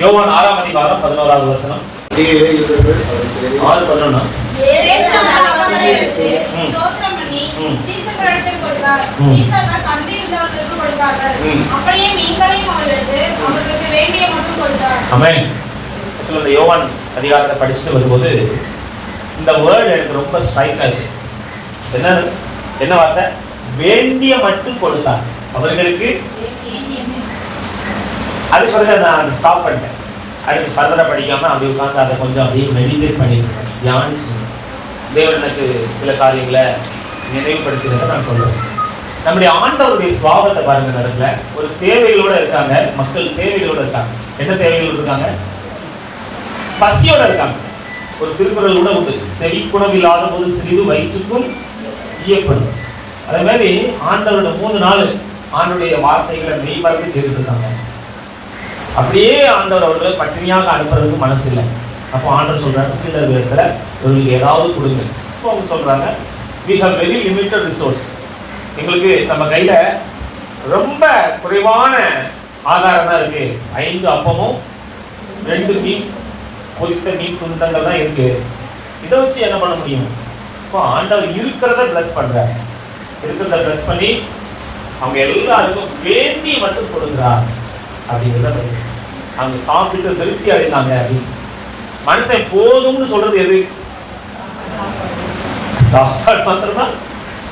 யோவான் 6ஆம் அதிகாரம் 11வது வசனம். 6:11. ஆமென். இந்த யோவான் அதிகாரத்தை படிச்சுட்டு வரும்போது இந்த வேர்ட் எனக்கு ரொம்ப ஸ்ட்ரைக் ஆச்சு. என்ன வார்த்தை? வேண்டிய மட்டும் கொடுத்தார் அவர்களுக்கு. அது பிறகு நான் ஸ்டாப் பண்ணிட்டேன். அடுத்து ஃபர்தரா படிக்காம அப்படி உட்காந்து அதை கொஞ்சம் அப்படியே மெடிடேட் பண்ணிட்டு தியானிச்சு தேவன் எனக்கு சில காரியங்களை நினைவுபடுத்தினதை நான் சொல்றேன். நம்முடைய ஆண்டவருடைய சுபாவத்தை பாருங்க. இந்த இடத்துல ஒரு தேவைகளோட இருக்காங்க, மக்கள் தேவைகளோட இருக்காங்க. என்ன தேவைகள் இருக்காங்க? பசியோட இருக்காங்க. ஒரு திருக்குறள் கூட உண்டு, செவிக்குணவில்லாத போது சிறிது வயிற்றுக்கும் ஈயப்படும். அதே மாதிரி ஆண்டவரோட 3 நாள் ஆண்டவருடைய வார்த்தைகளை மெய்மறந்து கேட்டுட்டு இருக்காங்க. அப்படியே ஆண்டவர் அவர்களை பட்டினியாக அனுப்புறதுக்கு மனசு இல்லை. அப்போ ஆண்டவர் சொல்றாரு, சிலர் இடத்துல இவங்களுக்கு ஏதாவது கொடுங்க. இப்போ அவங்க சொல்றாங்க, we have very limited resource. எங்களுக்கு நம்ம கையில ரொம்ப குறைவான ஆதாரம் தான் இருக்கு. 5 அப்பமும் 2 மீன், பொரித்த மீன் துண்டங்கள் தான் இருக்கு. இதை வச்சு என்ன பண்ண முடியும்? இப்போ ஆண்டவர் இருக்கிறத பிளஸ் பண்றார். இருக்கிறத பிளஸ் பண்ணி அவங்க எல்லாருக்கும் வேண்டி மட்டும் கொடுக்குறார் அப்படிங்கிறத அவங்க சாப்பிட்டு திருப்தி அடைந்தாங்க. அப்படின்னு மனுஷன் போதும்னு சொல்றது எது? சாப்பாடு மாத்திரம்தான்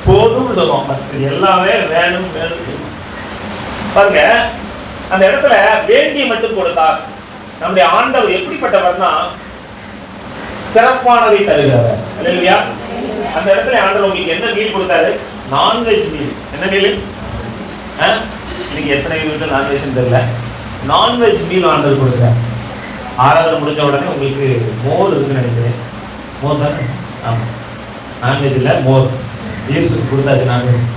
போதும்னு சொல்லுவோம். சரி, எல்லாமே வேணும் வேணும் பாருங்க. அந்த இடத்துல வேண்டி மட்டும் கொடுத்தார். நம்முடைய ஆண்டவர் எப்படிப்பட்டவர்னா சிறப்பானதை தருகிறவர். இல்லையா? அந்த இடத்துல ஆண்டவர் உங்களுக்கு என்ன மீல் கொடுத்தாரு? Non veg meal. என்ன மீல்? இன்னைக்கு எத்தனை வீட்டில் நான்வெஜ் தெரியல. நான்வெஜ் மீல் ஆண்டவர் கொடுக்குறார். ஆராதனை முடிஞ்ச உடனே உங்களுக்கு மோர் இருக்குன்னு நினைக்கிறேன். மோர் தானே? ஆமாம், நான்வெஜ் இல்லை, மோர். இயேசுக்கு கொடுத்தாச்சு நான்வெஜ்.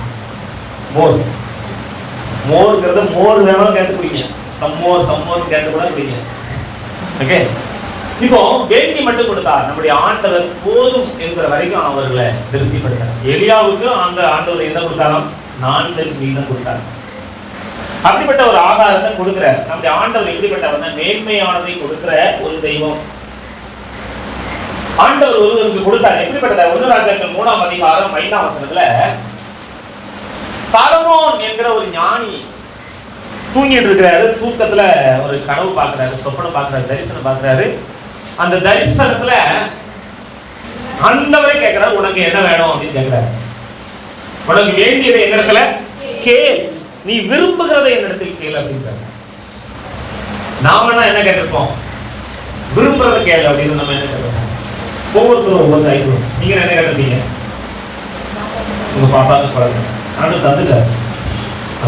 மோர்ங்கிறத மோர் வேணும் கேட்டு குடிங்க. சம்மோர் கேட்டு கூட குடிங்க. ஓகே. இப்போ வேண்டி மட்டும் கொடுத்தார். நம்முடைய ஆண்டவர் போதும் என்கிற வரைக்கும் அவர்களை திருப்திப்படுத்தார். எலியாவுக்கு அந்த ஆண்டவர் என்ன கொடுத்தாலும் நான்வெஜ் மீல் தான் கொடுத்தார். அப்படிப்பட்ட ஒரு ஆகாரத்தை கொடுக்கிறார். நம்முடைய ஆண்டவர் எப்படிப்பட்டவர்னா மேன்மையானதை கொடுக்கிற ஒரு தெய்வம். ஆண்டவர் ஒருவருக்கு கொடுத்தார். எப்படிப்பட்டது? 1 ராஜாக்கள் 3ஆம் அதிகாரம் 5ஆம் வசனத்துல சாலமோன் என்கிற ஒரு ஞானி தூங்கிட்டு இருக்கிறாரு. தூக்கத்துல ஒரு கனவு பார்க்கிறாரு, சொப்பனம் பார்க்கிறாரு, தரிசனம் பார்க்கிறாரு. அந்த தரிசனத்துல ஆண்டவரே கேட்கிறாரு, உனக்கு என்ன வேணும் அப்படின்னு கேட்கிறாரு. உனக்கு வேண்டியதை என்னிடத்துல கேள், நீ விரும்புகிறதை என்னிடத்தில் கேள் அப்படின்றாரு. நாம என்ன கேட்டிருப்போம்? விரும்புறதை கேள் அப்படின்னு நம்ம என்ன கேட்டிருப்போம்? ஒவ்வொருத்தரும் ஒவ்வொரு சாய்ஸ். நீங்க என்ன கேட்டிருப்பீங்க? உங்க பாப்பாவுக்கு குழந்தை ஆண்டு தந்துட்டாரு.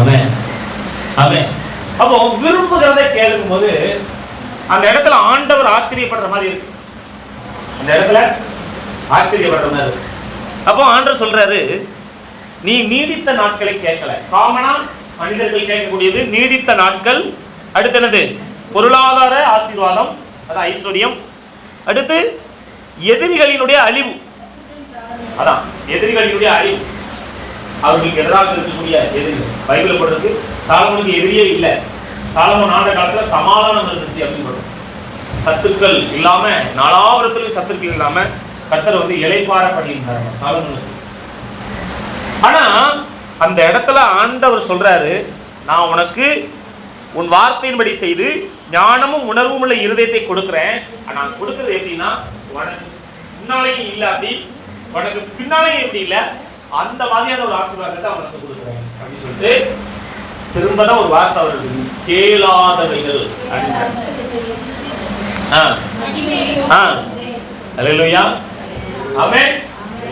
ஆமென் ஆமென். அப்போ விரும்புகிறதை கேட்கும் போது அந்த இடத்துல ஆண்டவர் ஆச்சரியப்படுற மாதிரி இருக்கு. அந்த இடத்துல ஆச்சரியப்படுற மாதிரி இருக்கு. அப்போ ஆண்டவர் சொல்றாரு, நீ நீடித்த நாட்களை கேட்கல. காமனா மனிதர்கள் கேட்கக்கூடியது நீடித்த நாட்கள். அடுத்து என்னது? பொருளாதார ஆசீர்வாதம், அதான் ஐஸ்வர்யம். அடுத்து எதிரிகளினுடைய அழிவு. அதான் எதிரிகளினுடைய அழிவு. அவர்களுக்கு எதிராக இருக்கக்கூடிய எதிரிகள். பைபிள் போட்டிருக்கு, சாலமோனுக்கு எதிரியே இல்லை. சாலமோன் ஆண்ட காலத்துல சமாதானம் இருந்துச்சு அப்படின்னு சொல்றோம். சத்துக்கள் இல்லாம, நாலாபுரத்திலும் சத்துக்கள் இல்லாம கர்த்தர் இளைப்பாற பண்ணியிருந்தாங்க சாலமோனுக்கு. ஆனா அந்த இடத்துல ஆண்டவர் சொல்றாரு, நான் உனக்கு உன் வார்த்தையின்படி செய்து ஞானமும் உணர்வும் உள்ள இருதயத்தை கொடுக்கிறேன். நான் கொடுக்கறது எப்படின்னா, உனக்கு முன்னாலேயும் இல்லை அப்படி, உனக்கு பின்னாலேயும் எப்படி இல்லை, அந்த மாதிரியான ஒரு ஆசீர்வாதத்தை அவனுக்கு கொடுக்குறேன் அப்படின்னு சொல்லிட்டு திரும்பதான் ஒரு வார்த்தை அவர்களுக்கு கேளாதவைகள் அல்லேலூயா ஆமென்.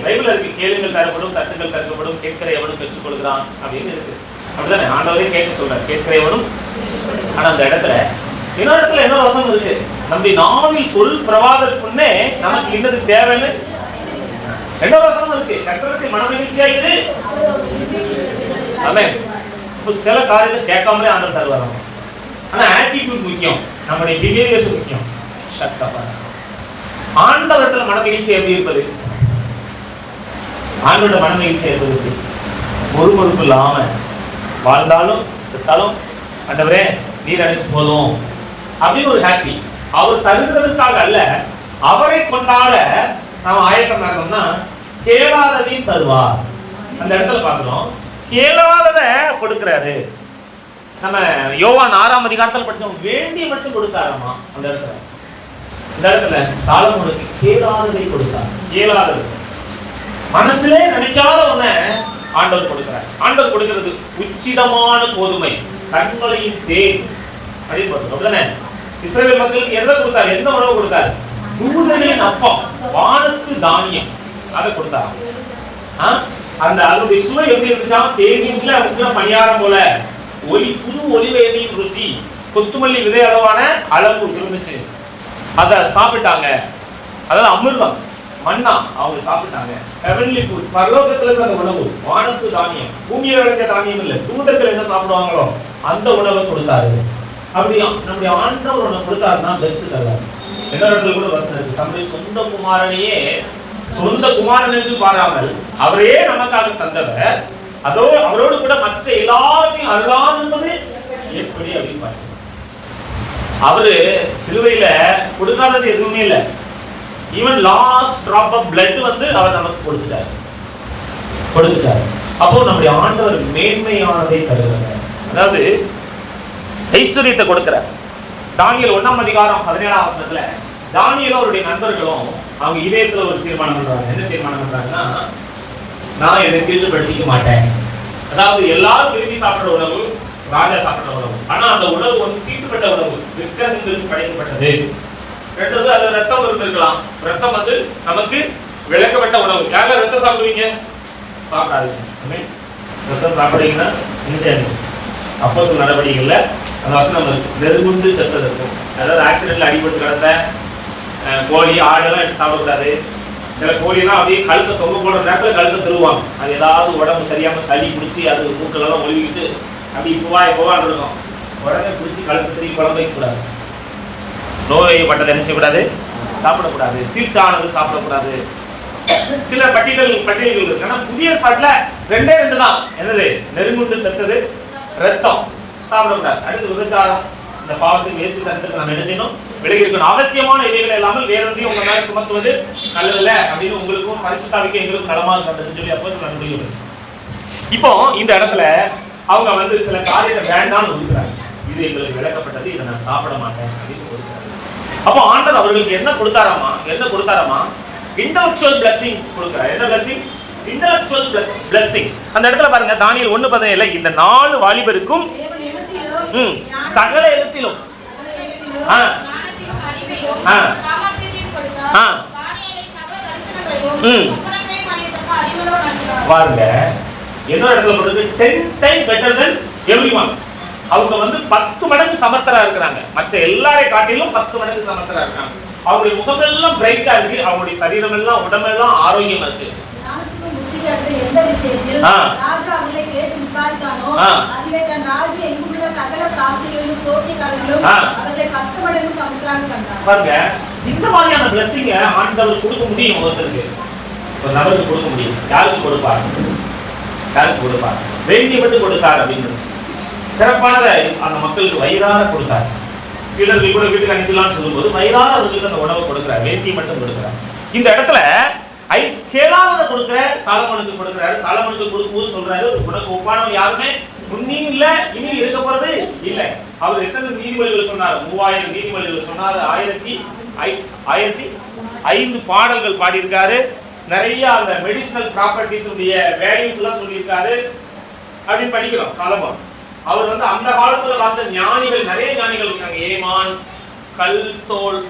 பைபிள்ல இருக்கு, கேளுங்கள் தரப்படும், தட்டுகள் திறக்கப்படும், கேட்கிற எவனும் பெற்றுக் கொள்கிறான் அப்படின்னு இருக்கு. அப்படிதானே? ஆண்டவரே கேட்க சொல்றார், கேட்கிற எவனும். ஆனா அந்த இடத்துல இன்னொரு இடத்துல என்ன வசனம் இருக்கு? நம்முடைய நாவில் சொல் பிரவாதத்துக்குன்னே நமக்கு இன்னது தேவைன்னு என்ன வசனம் இருக்கு? கர்த்தருக்கு மனமகிழ்ச்சியாயிரு. ஆமென். சில காரியத்தை கேட்காமலே ஆண்டவர் தருவாராம். ஆனா ஆட்டிடியூட் முக்கியம், நம்முடைய பிஹேவியர்ஸ் முக்கியம். ஆண்டவரத்துல மனமகிழ்ச்சி எப்படி இருப்பது? ஆண்டோட மனமகிழ்ச்சி இருப்பது ஒரு பொறுப்பு இல்லாம வாழ்ந்தாலும் செத்தாலும் ஆண்டவரே நீர் எனக்கு போதும், அப்படின்னு ஒரு ஹாப்பி. அவர் தருகிறதுக்காக அல்ல, அவரை கொண்டாட நாம் ஆயத்தமா இருந்தோம்னா கேளாததையும் தருவார். அந்த இடத்துல பார்க்கிறோம், கேளாதத கொடுக்கிறாரு. நம்ம யோவான் 6ஆம் அதிகாரத்தில் படிச்சோம், வேண்டிய மட்டும் கொடுத்தாராமா. அந்த இடத்துல சாலமோனுக்கு கேளாததை கொடுத்தார். கேளாதது மனசுலே நினைக்காத ஒண்ண ஆண்டவர் கொடுக்கிறார். ஆண்டவர் கொடுக்கிறது உச்சிதமான கோதுமை, கண்மலையின் தேன் அப்படின்னு பார்த்தோம். அப்படிதானே இஸ்ரவேல் மக்களுக்கு எதை கொடுத்தாரு? எந்த உணவு கொடுத்தாரு? தூதனின் அப்பம், வானத்து தானியம், அதை கொடுத்தாரு. அந்த அதனுடைய சுவை எப்படி இருந்துச்சா? தேனின்ல முக்கிய பணியாரம் போல, புது ஒலிவ எண்ணெயின் ருசி, கொத்துமல்லி விதை அளவான அளவு இருந்துச்சு. அதை சாப்பிட்டாங்க. அதாவது அமிர்தம், மன்னா அவங்க சாப்பிட்டாங்க. ஹெவன்லி ஃபுட், பரலோகத்துல இருந்த அந்த உணவு, வானத்து தானியம், பூமியில விளைஞ்ச தானியம் இல்ல, தூதர்கள் என்ன சாப்பிடுவாங்களோ அந்த உணவை கொடுத்தாரு. அப்படி நம்முடைய ஆண்டவர் ஒண்ணு கொடுத்தாருன்னா பெஸ்ட் தருவார். எந்த இடத்துல கூட வசனம் இருக்கு, தம்முடைய சொந்த குமாரனையே சொந்த குமாரனுக்கு பாராமல் அவரே நமக்காக தந்தவர், அதோ அவரோடு கூட மற்ற எல்லாத்தையும் அருளாது என்பது எப்படி அப்படின்னு பாருங்க. அவரு சிலுவையில கொடுக்காதது எதுவுமே இல்லை. Even last drop of blood வந்து அவர் நமக்கு கொடுத்துட்டார். அப்போ நம்முடைய ஆண்டவர் மேன்மையானதை தருகிறார். அதாவது ஐஸ்வர்யத்தை கொடுக்கிறார். தானியேல் 1ஆம் அதிகாரம் 17ஆம் வசனத்துல தானியேலும் அவருடைய நண்பர்களும் அவங்க இதயத்துல ஒரு தீர்மானம் பண்றாங்க. என்ன தீர்மானம் பண்றாங்கன்னா, நான் என்னை தீட்டுப்படுத்திக்க மாட்டேன். அதாவது எல்லாரும் விரும்பி சாப்பிடுற உணவு ராஜா சாப்பிட்ட உணவு, ஆனா அந்த உணவு வந்து தீட்டுப்பட்ட உணவு, விக்கிரகங்களுக்கு படைக்கப்பட்டது. ரெண்டாவது அது ரத்தம் இருந்திருக்கலாம். ரத்தம் வந்து நமக்கு விளக்கப்பட்ட உணவு. யாரெல்லாம் ரத்தம் சாப்பிடுவீங்க? சாப்பிடாதீங்க. ரத்தம் சாப்பிடுறீங்கன்னா என்ன செய்யணும்? அப்போஸ்தலர் நடவடிக்கைகள்ல அந்த வசனம் இருக்கு, நெருங்குண்டு செத்ததற்கு. அதாவது ஆக்சிடென்ட்ல அடிபட்டு கிடந்த கோழி ஆடெல்லாம் எடுத்து சாப்பிடக்கூடாது. சில கோழிலாம் அப்படியே கழுத்தை தொங்க போடுற நேரத்தில் கழுத்தை திருவாங்க. அது ஏதாவது உடம்பு சரியாம சளி பிடிச்சி அது மூக்கெல்லாம் ஒழுவிக்கிட்டு அப்படி இப்போவான்னு இருக்கும். உடனே பிடிச்சி கழுத்தை திரும்பி குழம்பு வைக்கக்கூடாது. நோய்பட்டதை என்ன செய்யக்கூடாது? சாப்பிடக்கூடாது. தீட்டானது சாப்பிடக்கூடாது. சில பட்டியல்கள் இருக்கு. ஆனா புதிய பாட்டுல 2 தான். என்னது? நெருங்குண்டு செத்தது, ரத்தம் சாப்பிடக்கூடாது. அடுத்து விபச்சாரம், இந்த பாவத்துக்கு வேசி தரத்துக்கு நம்ம என்ன செய்யணும்? விலகி இருக்கணும். அவசியமான இவைகள் இல்லாமல் வேறொன்றையும் உங்க மேல சுமத்துவது நல்லதில்ல அப்படின்னு உங்களுக்கும் பரிசுத்தாவிக்கு எங்களுக்கும் நலமா இருக்கின்றதுன்னு சொல்லி அப்போ சொல்ல முடியும். இப்போ இந்த இடத்துல அவங்க வந்து சில காரியத்தை வேண்டாம்னு ஒதுக்குறாங்க. இது எங்களுக்கு விளக்கப்பட்டது, இதை நான் சாப்பிட மாட்டேன் அப்படின்னு ஒதுக்குறாங்க. அப்போ ஆண்டவர் அவர்களுக்கு என்ன கொடுத்தாராமா? இன்டெலெக்சுவல் பிளெஸிங் கொடுக்கிறார். என்ன பிளெஸிங்? Intellectual blessing. அந்த இடத்துல பாருங்க, தானியேல் 1:17 இந்த 4 வாலிபருக்கும் சகல இடத்திலும் பாருங்க, என்ன இடத்துல போடுறது? 10 times better than everyone. அவங்க வந்து 10 மடங்கு சமர்த்தரா இருக்கிறாங்க. மற்ற எல்லாரையும் காட்டிலும் 10 மடங்கு சமர்த்தரா இருக்காங்க. அவங்களுடைய முகமெல்லாம் பிரைட்டா இருக்கு, அவங்களுடைய சரீரம் எல்லாம் உடம்பெல்லாம் ஆரோக்கியமா இருக்கு. எந்த விஷயத்தில் ராஜா அவர்களை கேட்டு விசாரித்தானோ அதிலே தன் ராஜ்ய எங்குள்ள சகல சாஸ்திரிகளும் சோசியக்காரர்களும் அவர்களை 10 மடங்கு சமுத்திராங்க கண்டார். பாருங்க, இந்த மாதிரியான பிளெஸிங்க ஆண்டவர் கொடுக்க முடியும். ஒருத்தருக்கு, ஒரு நபருக்கு கொடுக்க முடியும். யாருக்கு கொடுப்பார்? வேண்டிய மட்டும் கொடுத்தார் அப்படின்னு சிறப்பானதை அந்த மக்களுக்கு வயிறார கொடுத்தார். சிலருக்கு கூட வீட்டுக்கு அனுப்பலாம்னு சொல்லும்போது வயிறார அவர்களுக்கு அந்த உணவை கொடுக்கிறார், வேண்டிய மட்டும் கொடுக்கிறார். இந்த இடத்துல கேளாததை கொடுக்கிற சாலமோனுக்கு கொடுக்கிறாரு. சாலமோனுக்கு கொடுக்கும்போது சொல்றாரு, உனக்கு ஒப்பானவன் யாருமே முன்னியும் இல்ல, இனி இருக்க போறது இல்லை. அவர் எத்தனை நீதிமொழிகள் சொன்னார்? 3000 நீதிமொழிகள் சொன்னார். 1005 பாடல்கள் பாடியிருக்காரு. நிறைய அந்த மெடிசினல் ப்ராப்பர்ட்டிஸ் உடைய வேல்யூஸ் எல்லாம் சொல்லியிருக்காரு அப்படின்னு படிக்கிறோம். சாலமோன் அவர் வந்து அந்த காலத்துல வாழ்ந்த ஞானிகள், நிறைய ஞானிகள் இருக்காங்க. ஏமான், கல்தோல்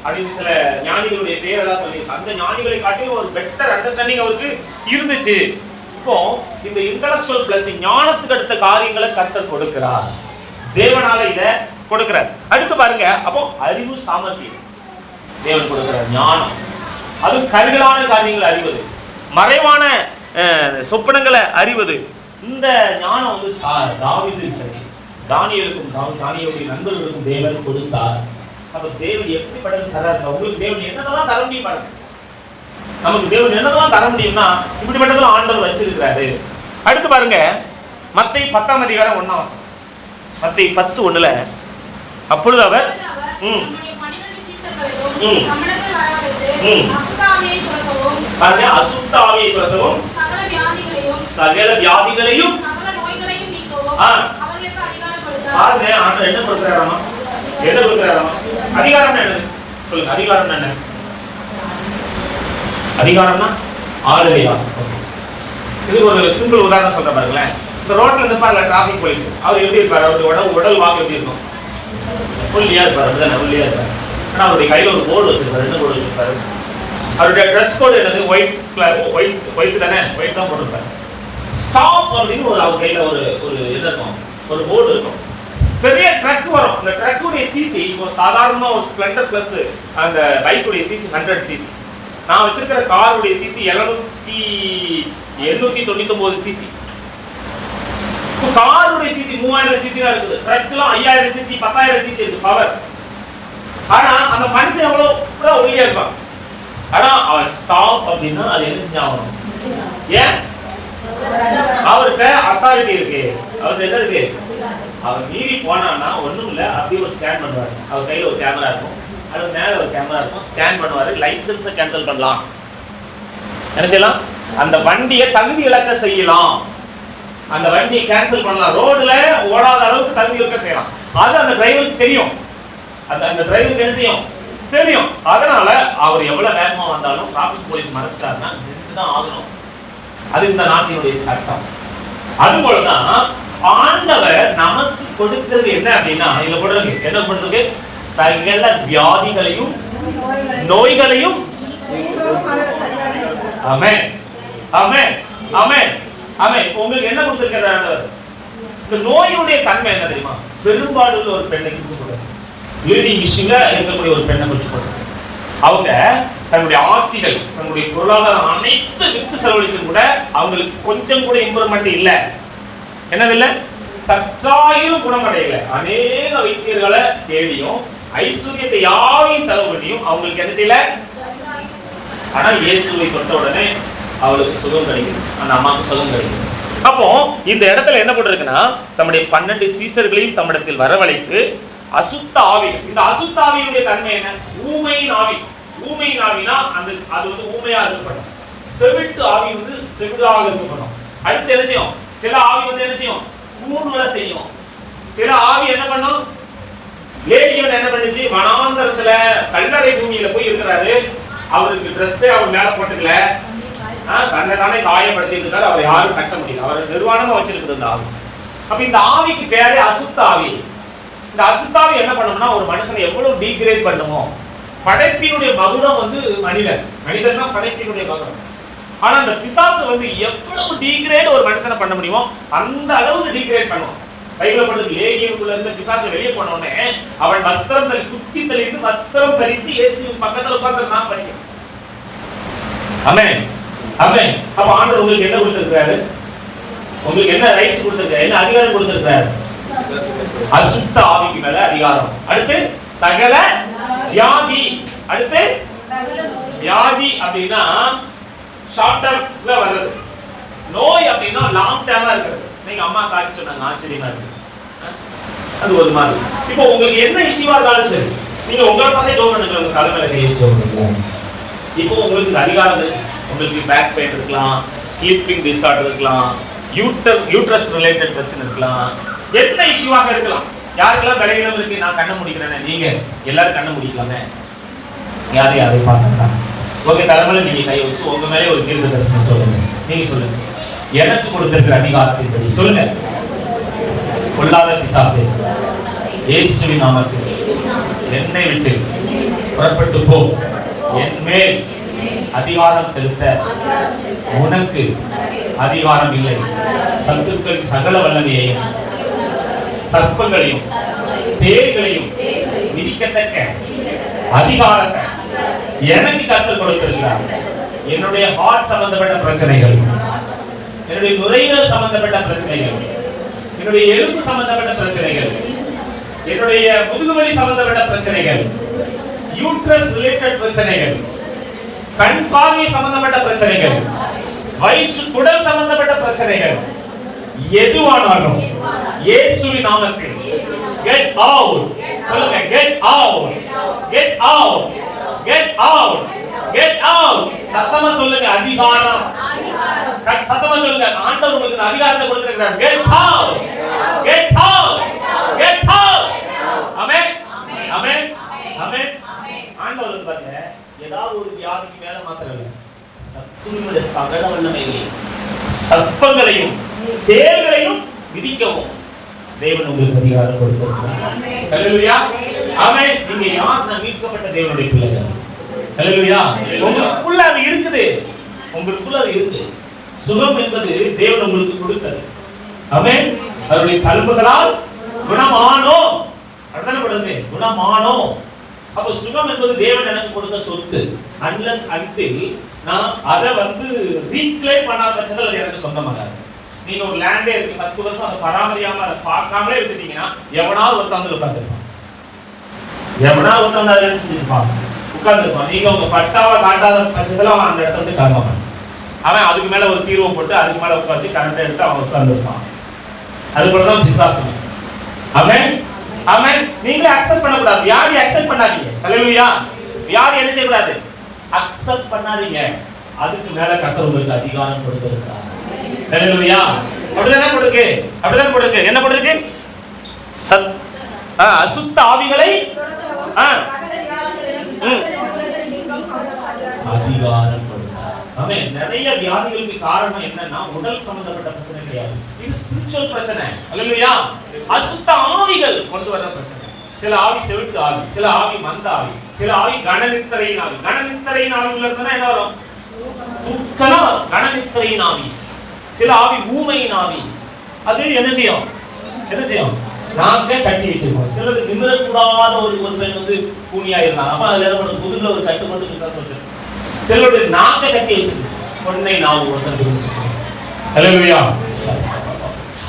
அப்படின்னு சில ஞானிகளுடைய பேரெல்லாம் சொல்லியிருக்காங்க. அந்த ஞானிகளை காட்டிலும் ஒரு பெட்டர் அண்டர்ஸ்டாண்டிங் அவருக்கு இருந்துச்சு. இப்போ இந்த இன்டெலெக்சுவல் பிளஸிங், ஞானத்துக்கு அடுத்த காரியங்களை கர்த்தர் கொடுக்கிறார். தேவனால இத கொடுக்கிறார். அடுத்து பாருங்க, அப்போ அறிவு சாமர்த்தியம் தேவன் கொடுக்கிறார். ஞானம், அது கருகலான காரியங்களை அறிவது, மறைவான சொப்பனங்களை அறிவது. இந்த ஞானம் வந்து தாவீது சரி, தானியேலுக்கும் தானியேலுடைய நண்பர்களுக்கும் தேவன் கொடுத்தார். அப்ப தேவன் எப்படிப்பட்டது தராரு? உங்களுக்கு தேவன் என்னதெல்லாம் தர முடியும் பாருங்க. நமக்கு தேவன் என்னதெல்லாம் தர முடியும்னா இப்படிப்பட்டதெல்லாம் ஆண்டவர் வச்சிருக்கிறாரு. அடுத்து பாருங்க, மத்தேயு 10ஆம் அதிகாரம் 1ஆம் வசனம். மத்தேயு 10:1 அப்பொழுது அவர் நம்முடைய 12 சீசர்களையும் நம்மிடத்தில் வரவழைத்து அசுத்தாவியை துரத்தவும் அசுத்த ஆவியை துரத்தவும் சகல வியாதிகளையும் சகல நோய்களையும் நீக்கவும் அவர்களுக்கு அதிகாரம் கொடுத்தார். பாருங்க ஆண்டவர் என்ன கொடுக்கிறாராமா? என்ன கொடுக்கிறாராமா? அதிகாரம் என்ன? சொல்லுங்க, அதிகாரம் என்ன? அதிகாரம்னா ஆளுகையா? இது ஒரு சிம்பிள் உதாரணம் சொல்ற பாருங்களேன். இந்த ரோட்ல நிப்பார்ல டிராபிக் போலீஸ், அவர் எப்படி இருப்பாரு? அவருடைய உடல் வாக்கு எப்படி இருக்கும்? ஒல்லியா இருப்பாரு, அப்படிதானே? ஒல்லியா இருப்பாரு. ஆனா அவருடைய கையில ஒரு போர்டு வச்சிருப்பாரு. என்ன போர்டு வச்சிருப்பாரு? அவருடைய ட்ரெஸ் கோட் என்னது? ஒயிட் தானே? ஒயிட் தான் போட்டிருப்பாரு. ஸ்டாப் அப்படின்னு ஒரு அவர் கையில ஒரு என்ன இருக்கும்? ஒரு போர்டு இருக்கும். பெரிய ட்ரக் வரும். அந்த ட்ரக்குடைய சிசி இப்போ சாதாரணமா ஒரு ஸ்ப்ளெண்டர் பிளஸ் அந்த பைக்குடைய சிசி 100 சிசி. நான் வச்சிருக்கிற காருடைய சிசி 899 சிசி. இப்போ காருடைய சிசி 3000 சிசி தான் இருக்குது. ட்ரக்லாம் 5000 சிசி 10000 சிசி இருக்கு பவர். ஆனா அந்த மனுஷன் எவ்வளவு ஒல்லியா இருப்பான். ஆனா அவன் ஸ்டாப் அப்படின்னா அது என்ன செஞ்சாகணும்? ஏன்? அவர்கிட்ட அத்தாரிட்டி இருக்கு. அவர்கிட்ட என்ன இருக்கு? அவர் மீறி போனான்னா ஒண்ணும் இல்ல, அப்படியே ஒரு ஸ்கேன் பண்ணுவாரு. அவர் கையில ஒரு கேமரா இருக்கும், அது மேல ஒரு கேமரா இருக்கும். ஸ்கேன் பண்ணுவாரு, லைசன்ஸை கேன்சல் பண்ணலாம். என்ன செய்யலாம்? அந்த வண்டியை தகுதி இழக்க செய்யலாம். அந்த வண்டியை கேன்சல் பண்ணலாம். ரோட்ல ஓடாத அளவுக்கு தகுதி இழக்க செய்யலாம். அது அந்த டிரைவருக்கு தெரியும். அந்த டிரைவருக்கு என்ன செய்யும்? தெரியும். அதனால அவர் எவ்வளவு வேகமா வந்தாலும் டிராபிக் போலீஸ் மறைச்சிட்டாருன்னா நின்றுதான் ஆகணும். அது இந்த நாட்டினுடைய சட்டம். அதுபோலதான் ஆண்டவர் நமக்கு கொடுக்கிறது என்ன அப்படின்னா, இதுல போடுறது என்ன கொடுத்தது? சகல வியாதிகளையும் நோய்களையும். ஆமென், ஆமென், ஆமென், ஆமென். உங்களுக்கு என்ன கொடுத்திருக்கிறார் ஆண்டவர்? இந்த நோயுடைய தன்மை என்ன தெரியுமா? பெரும்பாடுள்ள ஒரு பெண்ணை கொடுக்கிறார். லீடிங் மிஷின்ல இருக்கக்கூடிய ஒரு பெண்ணை கொடுக்கிறார். அவங்க தன்னுடைய ஆஸ்திகள், தன்னுடைய பொருளாதாரம் அனைத்து வித்து செலவழிச்சு கூட அவங்களுக்கு கொஞ்சம் கூட இம்ப்ரூவ்மெண்ட் இல்ல. என்னது இல்ல? சற்றாயிலும் குணமடையல. அநேக வைத்தியர்களை தேடியும் ஐஸ்வர்யத்தை யாவையும் செலவு பண்ணியும் அவங்களுக்கு என்ன செய்யல? ஆனா இயேசுவை தொட்ட உடனே அவளுக்கு சுகம் கிடைக்குது. அந்த அம்மாவுக்கு சுகம் கிடைக்குது. அப்போ இந்த இடத்துல என்ன போட்டிருக்குன்னா, நம்முடைய 12 சீசர்களையும் தம்மிடத்தில் வரவழைத்து அசுத்த ஆவிகள். இந்த அசுத்த ஆவியுடைய தன்மை என்ன? ஊமையின் ஆவி. ஊமையின் ஆவினா அது ஊமையா இருக்கணும். செவிட்டு ஆவி செவிடாக இருக்கணும். அடுத்து என்ன செய்யும்? சில ஆவி என்ன செய்யும்? கூர்வல செய்யும். சில ஆவி என்ன பண்ணும்? லேகியன் என்ன பண்ணுச்சு? வனாந்தரத்துல கல்லறை பூமியில போய் இருக்கிறாரு. அவருக்கு ட்ரெஸ்ஸே அவர் மேல போட்டுக்கல, தன்னை தானே காயப்படுத்திட்டு இருக்காரு. அவரை யாரும் கட்ட முடியல. அவர் நிர்வாணமா வச்சிருக்கிறது இந்த ஆவி. அப்ப இந்த ஆவிக்கு பேரே அசுத்த ஆவி. இந்த அசுத்தாவி என்ன பண்ணும்னா, ஒரு மனுஷனை எவ்வளவு டீக்ரேட் பண்ணுமோ. படைப்பினுடைய மகுடம் மனிதன். மனிதன் தான் படைப்பினுடைய மகுடம். ஆனா அந்த பிசாசு எவ்வளவு டீக்ரேட் ஒரு மனுஷனை பண்ண முடியுமோ அந்த அளவுக்கு டீக்ரேட் பண்ணுவான். பைபிள்ல போட்டு லேகியனுக்குள்ள இருந்த பிசாசு வெளியே போன உடனே அவன் வஸ்திரம் குத்தி தள்ளிட்டு வஸ்திரம் தரித்து இயேசுவின் பக்கத்துல உட்கார்ந்து நான் படிச்சேன். ஆமென், ஆமென். அப்ப ஆண்டவர் உங்களுக்கு என்ன கொடுத்திருக்காரு? உங்களுக்கு என்ன ரைட்ஸ் கொடுத்திருக்காரு? என்ன அதிகாரம் கொடுத்திருக்காரு? அசுத்த ஆவிக்கு மேல அதிகாரம். அடுத்து சகல வியாதி. அடுத்து வியாதி அப்படின்னா ஷார்ட் டர்ம்ல வர்றது. நோய் அப்படின்னா லாங் டர்மா இருக்குது. நீங்க அம்மா சாட்சி சொன்னாங்க, ஆச்சரியமா இருந்துச்சு. அது ஒரு மாதிரி. இப்போ உங்களுக்கு என்ன இஷ்யூவா இருந்தாலும் சரி, நீங்க உங்களை பார்த்தே ஜோம் பண்ணுங்க. உங்க தலைமையில கை வச்சு இப்போ உங்களுக்கு அதிகாரம் இருக்கு. உங்களுக்கு பேக் பெயின் இருக்கலாம், ஸ்லீப்பிங் டிஸார்டர் இருக்கலாம், யூட்ரஸ் ரிலேட்டட் பிரச்சனை இருக்கலாம், என்ன இஷ்யூவாக இருக்கலாம். யாருக்கெல்லாம் விளைவிடம் இருக்கு? நான் கண்ணை முடிக்கிறேன். நீங்க எல்லாரும் கண்ணை முடிக்கலாமே. யாரையும் பார்த்துக்கலாம். உங்க தலைமையில நீங்க கை வச்சு உங்க மேலே ஒரு தீர்க்க தரிசனம் சொல்லுங்க. நீங்க சொல்லுங்க, எனக்கு கொடுத்திருக்கிற அதிகாரத்தின்படி சொல்லுங்க. கொல்லாத பிசாசே, இயேசுவின் நாமத்தில் என்னை விட்டு புறப்பட்டு போ. என் மேல் அதிகாரம் செலுத்த உனக்கு அதிகாரம் இல்லை. சத்துக்களின் சகல வல்லமையையும் சர்ப்பங்களையும் தேடிகளையும் விதிக்கத்தக்க அதிகாரத்தை எனக்கு கற்றுக் கொடுத்திருக்கிறார். என்னுடைய ஹார்ட் சம்பந்தப்பட்ட பிரச்சனைகள், என்னுடைய நுரையீரல் சம்பந்தப்பட்ட பிரச்சனைகள், என்னுடைய எலும்பு சம்பந்தப்பட்ட பிரச்சனைகள், என்னுடைய முதுகுவலி சம்பந்தப்பட்ட பிரச்சனைகள், யூட்ரஸ் ரிலேட்டட் பிரச்சனைகள், கண் பார்வை சம்பந்தப்பட்ட பிரச்சனைகள், வயிற்று குடல் சம்பந்தப்பட்ட பிரச்சனைகள், எதுவானாலும் இயேசுவின் நாமத்தில் Get out. சொல்லுங்க get out. Get out. Get out. Get out. சத்தமா சொல்லுங்க அதிகாரம். சத்தமா சொல்லுங்க ஆண்டவர் உங்களுக்கு அதிகாரத்தை கொடுத்திருக்கிறார். Get out. Get out. Get out. ஆமென். ஆமென். ஆமென். ஆண்டவர் பாருங்க ஏதாவது ஒரு வியாதிக்கு மேல மாத்திரம் இல்ல. சத்துருவினுடைய சகல வல்லமைகளையும் சர்ப்பங்களையும் தேள்களையும் விதிக்கவும் தேவன் உங்களுக்கு அதிகாரம் கொடுத்திருக்கிறார். ஹல்லேலூயா. ஆமென். நீங்க யார் மீட்கப்பட்ட தேவனுடைய பிள்ளைகள். ஹல்லேலூயா. உங்களுக்குள்ள அது இருக்குது. உங்களுக்குள்ள அது இருக்கு. சுகம் என்பது தேவன் உங்களுக்கு கொடுத்தது. ஆமென். அவருடைய தழும்புகளால் குணமானோம். அர்த்தம் படுங்க. குணமானோம். அப்ப சுகம் என்பது தேவன் எனக்கு கொடுத்த சொத்து. unless until நான் அதை ரீக்ளைம் பண்ணாத பட்சத்தில் அது எனக்கு சொந்தமாகாது. நீங்க ஒரு லேண்டே இருக்கு 10 வருஷம் அதை பராமரியாம அதை பார்க்காமலே விட்டுட்டீங்கன்னா எவனாவது ஒருத்தவங்க உட்கார்ந்துருப்பான். எவனாவது ஒருத்தவங்க அதை செஞ்சிருப்பான் உட்கார்ந்துருப்பான். நீங்க உங்க பட்டாவை காட்டாத பட்சத்தில் அவன் அந்த இடத்த விட்டு கிளம்ப மாட்டான். அவன் அதுக்கு மேல ஒரு தீர்வை போட்டு அதுக்கு மேல உட்காந்து கரண்ட் எடுத்து அவன் உட்கார்ந்துருப்பான். அது போல தான் விசுவாசம். ஆமென். ஆமென். நீங்களே அக்செப்ட் பண்ணக்கூடாது. வியாதி அக்செப்ட் பண்ணாதீங்க. ஹல்லேலூயா. வியாதி என்ன செய்யக்கூடாது? அக்செப்ட் பண்ணாதீங்க. அதுக்கு மேல கர்த்தர் உங்களுக்கு அதிகாரம் கொடுத்திருக்கிறார். ஹல்லேலூயா. அப்படிதான் கொடுங்க. அப்படிதான் கொடுங்க. என்ன கொடுங்க? அசுத்த ஆவிகளை அதிகாரம் கொடுத்தார். ஆமென். நிறைய வியாதிகளுக்கு காரணம் என்னன்னா உடல் சம்பந்தப்பட்ட பிரச்சனை கிடையாது. இது ஸ்பிரிச்சுவல் பிரச்சனை. ஹல்லேலூயா. அசுத்த ஆவிகள் கொண்டு வர பிரச்சனை. சில ஆவி செவிட்டு ஆவி, சில ஆவி மந்த ஆவி, சில ஆவி கணநித்திரையின் ஆவி. கணநித்திரையின் ஆவில இருந்தா என்ன வரும்? துக்கலம். கணநித்திரையின் ஆவி. சில ஆவி ஊமையின் ஆவி. அது என்ன செய்யும்? என்ன செய்யும்? நாக்கை கட்டி வச்சிருக்கோம். சிலது நிமிரக்கூடாத ஒரு பெண் கூனியா இருந்தாங்க. அப்ப அதுல என்ன பண்ணும்? முதுகுல ஒரு கட்டு மட்டும் விசாரிச்சு வச்சிருக்கோம். சிலருடைய நாக்கை கட்டி வச்சிருக்கு. பொன்னை நாவு ஒருத்தர் வச்சிருக்கோம். ஹல்லேலூயா.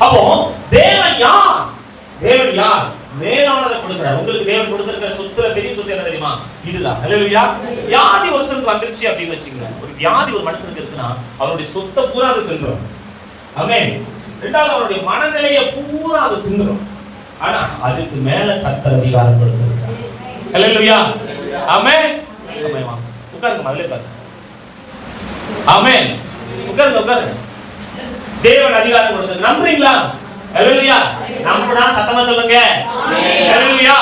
அப்போ தேவன் யார்? தேவன் யார்? மேலானதை கொடுக்கிறார். உங்களுக்கு தேவன் கொடுத்திருக்கிற சொத்துல பெரிய சொத்து என்ன தெரியுமா? இதுதான். ஹல்லேலூயா. வியாதி ஒருத்தருக்கு வந்துருச்சு அப்படின்னு வச்சுக்கங்க. ஒரு வியாதி ஒரு மனுஷனுக்கு இருக்குன்னா அவருடைய சொத்தை பூரா அது தின்னும். ஆமென். இரண்டாவது அவருடைய மனநிலையை பூரா அது தின்னும். ஆனா அதுக்கு மேல கர்த்தர் அதிகாரம் கொடுத்திருக்கிறார். ஹல்லேலூயா. ஆமென். ஆமென். உட்காருங்க. முதல்ல பாருங்க. ஆமென். உட்காருங்க. தேவன் அதிகாரம் கொடுத்திருக்கிறார். நம்புறீங்களா? ஹல்லேலூயா. நம்புனா சத்தமா சொல்லுங்க. ஹல்லேலூயா.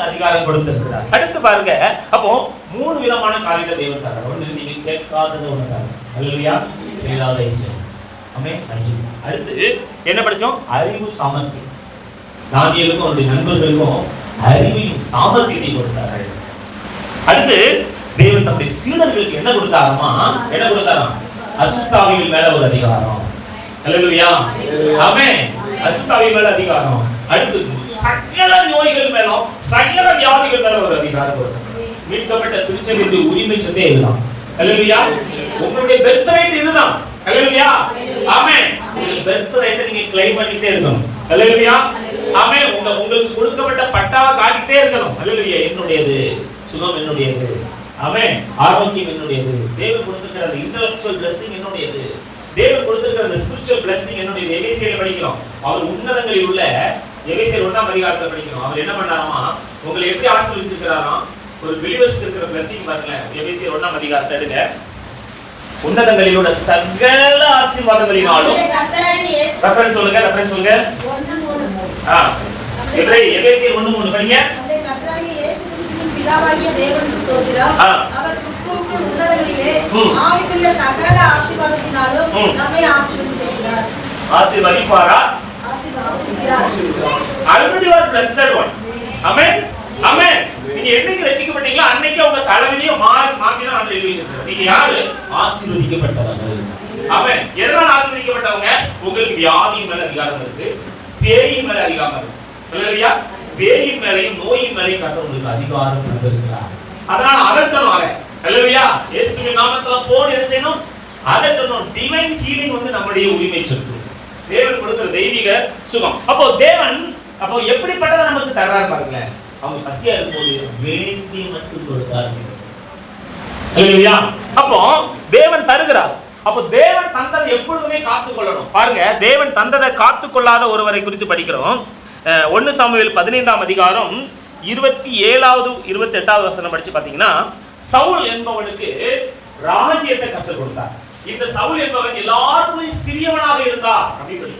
அதிகாரம் கொடுத்திருக்கிறார். அடுத்து பாருங்க. அப்போ 3 விதமான காரியத்தை தேவன் தரார். ஒன்று நீங்க கேட்காதது ஒன்று தரார். ஹல்லேலூயா. இல்லாத ஐஸ்வர்யம். ஆமென். அடுத்து என்ன படிச்சோம்? அறிவு சாமர்த்தியம். தானியேலுக்கும் அவருடைய நண்பர்களுக்கும் அறிவையும் சாமர்த்தியத்தையும் கொடுத்தார். அடுத்து தேவன் தம்முடைய சீடர்களுக்கு என்ன கொடுத்தாராமா? என்ன கொடுத்தாராம்? அசுத்தாவிகள் மேல ஒரு அதிகாரம். ஹல்லேலூயா. ஆமென். அசுத்தாவிகள் மேல அதிகாரம். அடுத்து சகல நோய்கள் மேல, சகல வியாதிகள் மேல ஒரு அதிகாரம் கொடுத்தார். மீட்கப்பட்ட திருச்சபையுடைய உரிமை சொந்தே இதுதான். ஹல்லேலூயா. உங்களுடைய பெர்த் ரைட் இதுதான். ஹல்லேலூயா. ஆமென். உங்க பெர்த் ரைட்டை நீங்க கிளைம் பண்ணிட்டே இருக்கணும். ஹல்லேலூயா. ஆமென். உங்களுக்கு கொடுக்கப்பட்ட பட்டாவை காட்டிட்டே இருக்கணும். ஹல்லேலூயா. என்னுடையது, சுகம் என்னுடையது. ஆமென். ஆரோக்கியம் என்னுடையது. தேவன் கொடுத்திருக்கிற இன்டெலெக்சுவல் blessing என்னுடையது. தேவன் கொடுத்திருக்கிற ஸ்பிரிச்சுவல் blessing என்னுடையது. எபேசியர்ல படிக்கிறோம். அவர் உன்னதங்களில் உள்ள எபேசியர் 1ஆம் அதிகாரத்துல படிக்கிறோம். அவர் என்ன பண்ணாராமா? உங்களை எப்படி ஆசீர்வதிச்சிருக்காராம்? ஒரு பிலீவர்ஸ்க்கு இருக்கிற blessing பாருங்க. எபேசியர் 1ஆம் அதிகாரத்தை எடுங்க. உன்னதங்களில் உள்ள சகல ஆசீர்வாதங்களினாலும் ரெஃபரன்ஸ் சொல்லுங்க. ரெஃபரன்ஸ் சொல்லுங்க. 1:3. எபேசியர் 1:3 படிங்க. நம்முடைய கர்த்தராகிய இயேசு கிறிஸ்துவின் பிதாவாகிய தேவனுக்கு ஸ்தோத்திரம். அவர் கிறிஸ்துவுக்குள் உன்னதங்களிலே ஆவிக்குரிய சகல ஆசீர்வாதத்தினாலும் நம்மை ஆசீர்வதிக்கிறார். ஆசீர்வதிப்பாரா? ஆசீர்வதிக்கிறார். Already was blessed one. ஆமென். ஆமென். நீங்க என்னைக்கு ரட்சிக்கப்பட்டீங்களோ அன்னைக்கு உங்க தலைவிதியை மாத்தி தான் ஆண்டவர் எழுதி வச்சிருக்காரு. நீங்க யாரு? ஆசீர்வதிக்கப்பட்டவங்க. ஆமென். எதனால ஆசீர்வதிக்கப்பட்டவங்க? உங்களுக்கு வியாதியின் மேல அதிகாரம் இருக்கு, பேயின் மேல அதிகாரம் இருக்கு. ஹல்லேலூயா. பேயின் மேலயும் நோயின் மேலயும் கர்த்தர் உங்களுக்கு அதிகாரம் கொடுத்திருக்கிறார். அதனால அதட்டணும் அவரை. ஹல்லேலூயா. இயேசுவின் நாமத்துல போடு என்ன செய்யணும்? அதட்டணும். டிவைன் ஹீலிங் நம்முடைய உரிமை சொத்து. தேவன் கொடுக்கிற தெய்வீக சுகம். அப்போ தேவன் எப்படிப்பட்டதை நமக்கு தர்றாரு பாருங்க. அவங்க பசியா இருக்கும்போது வேண்டி மட்டும் கொடுத்தார். ஹல்லேலூயா. அப்போ தேவன் தருகிறார். அப்போ தேவன் தந்ததை எப்பொழுதுமே காத்துக்கொள்ளணும். பாருங்க, தேவன் தந்ததை காத்துக்கொள்ளாத ஒருவரை குறித்து படிக்கிறோம். 1 சாமுவேல் 15ஆம் அதிகாரம் 27வது 28வது வசனம் படிச்சு பாத்தீங்கன்னா, சவுல் என்பவனுக்கு ராஜ்யத்தை கற்றுக் கொடுத்தார். இந்த சவுல் என்பவன் எல்லாருக்கும் சிறியவனாக இருந்தார் அப்படின்னு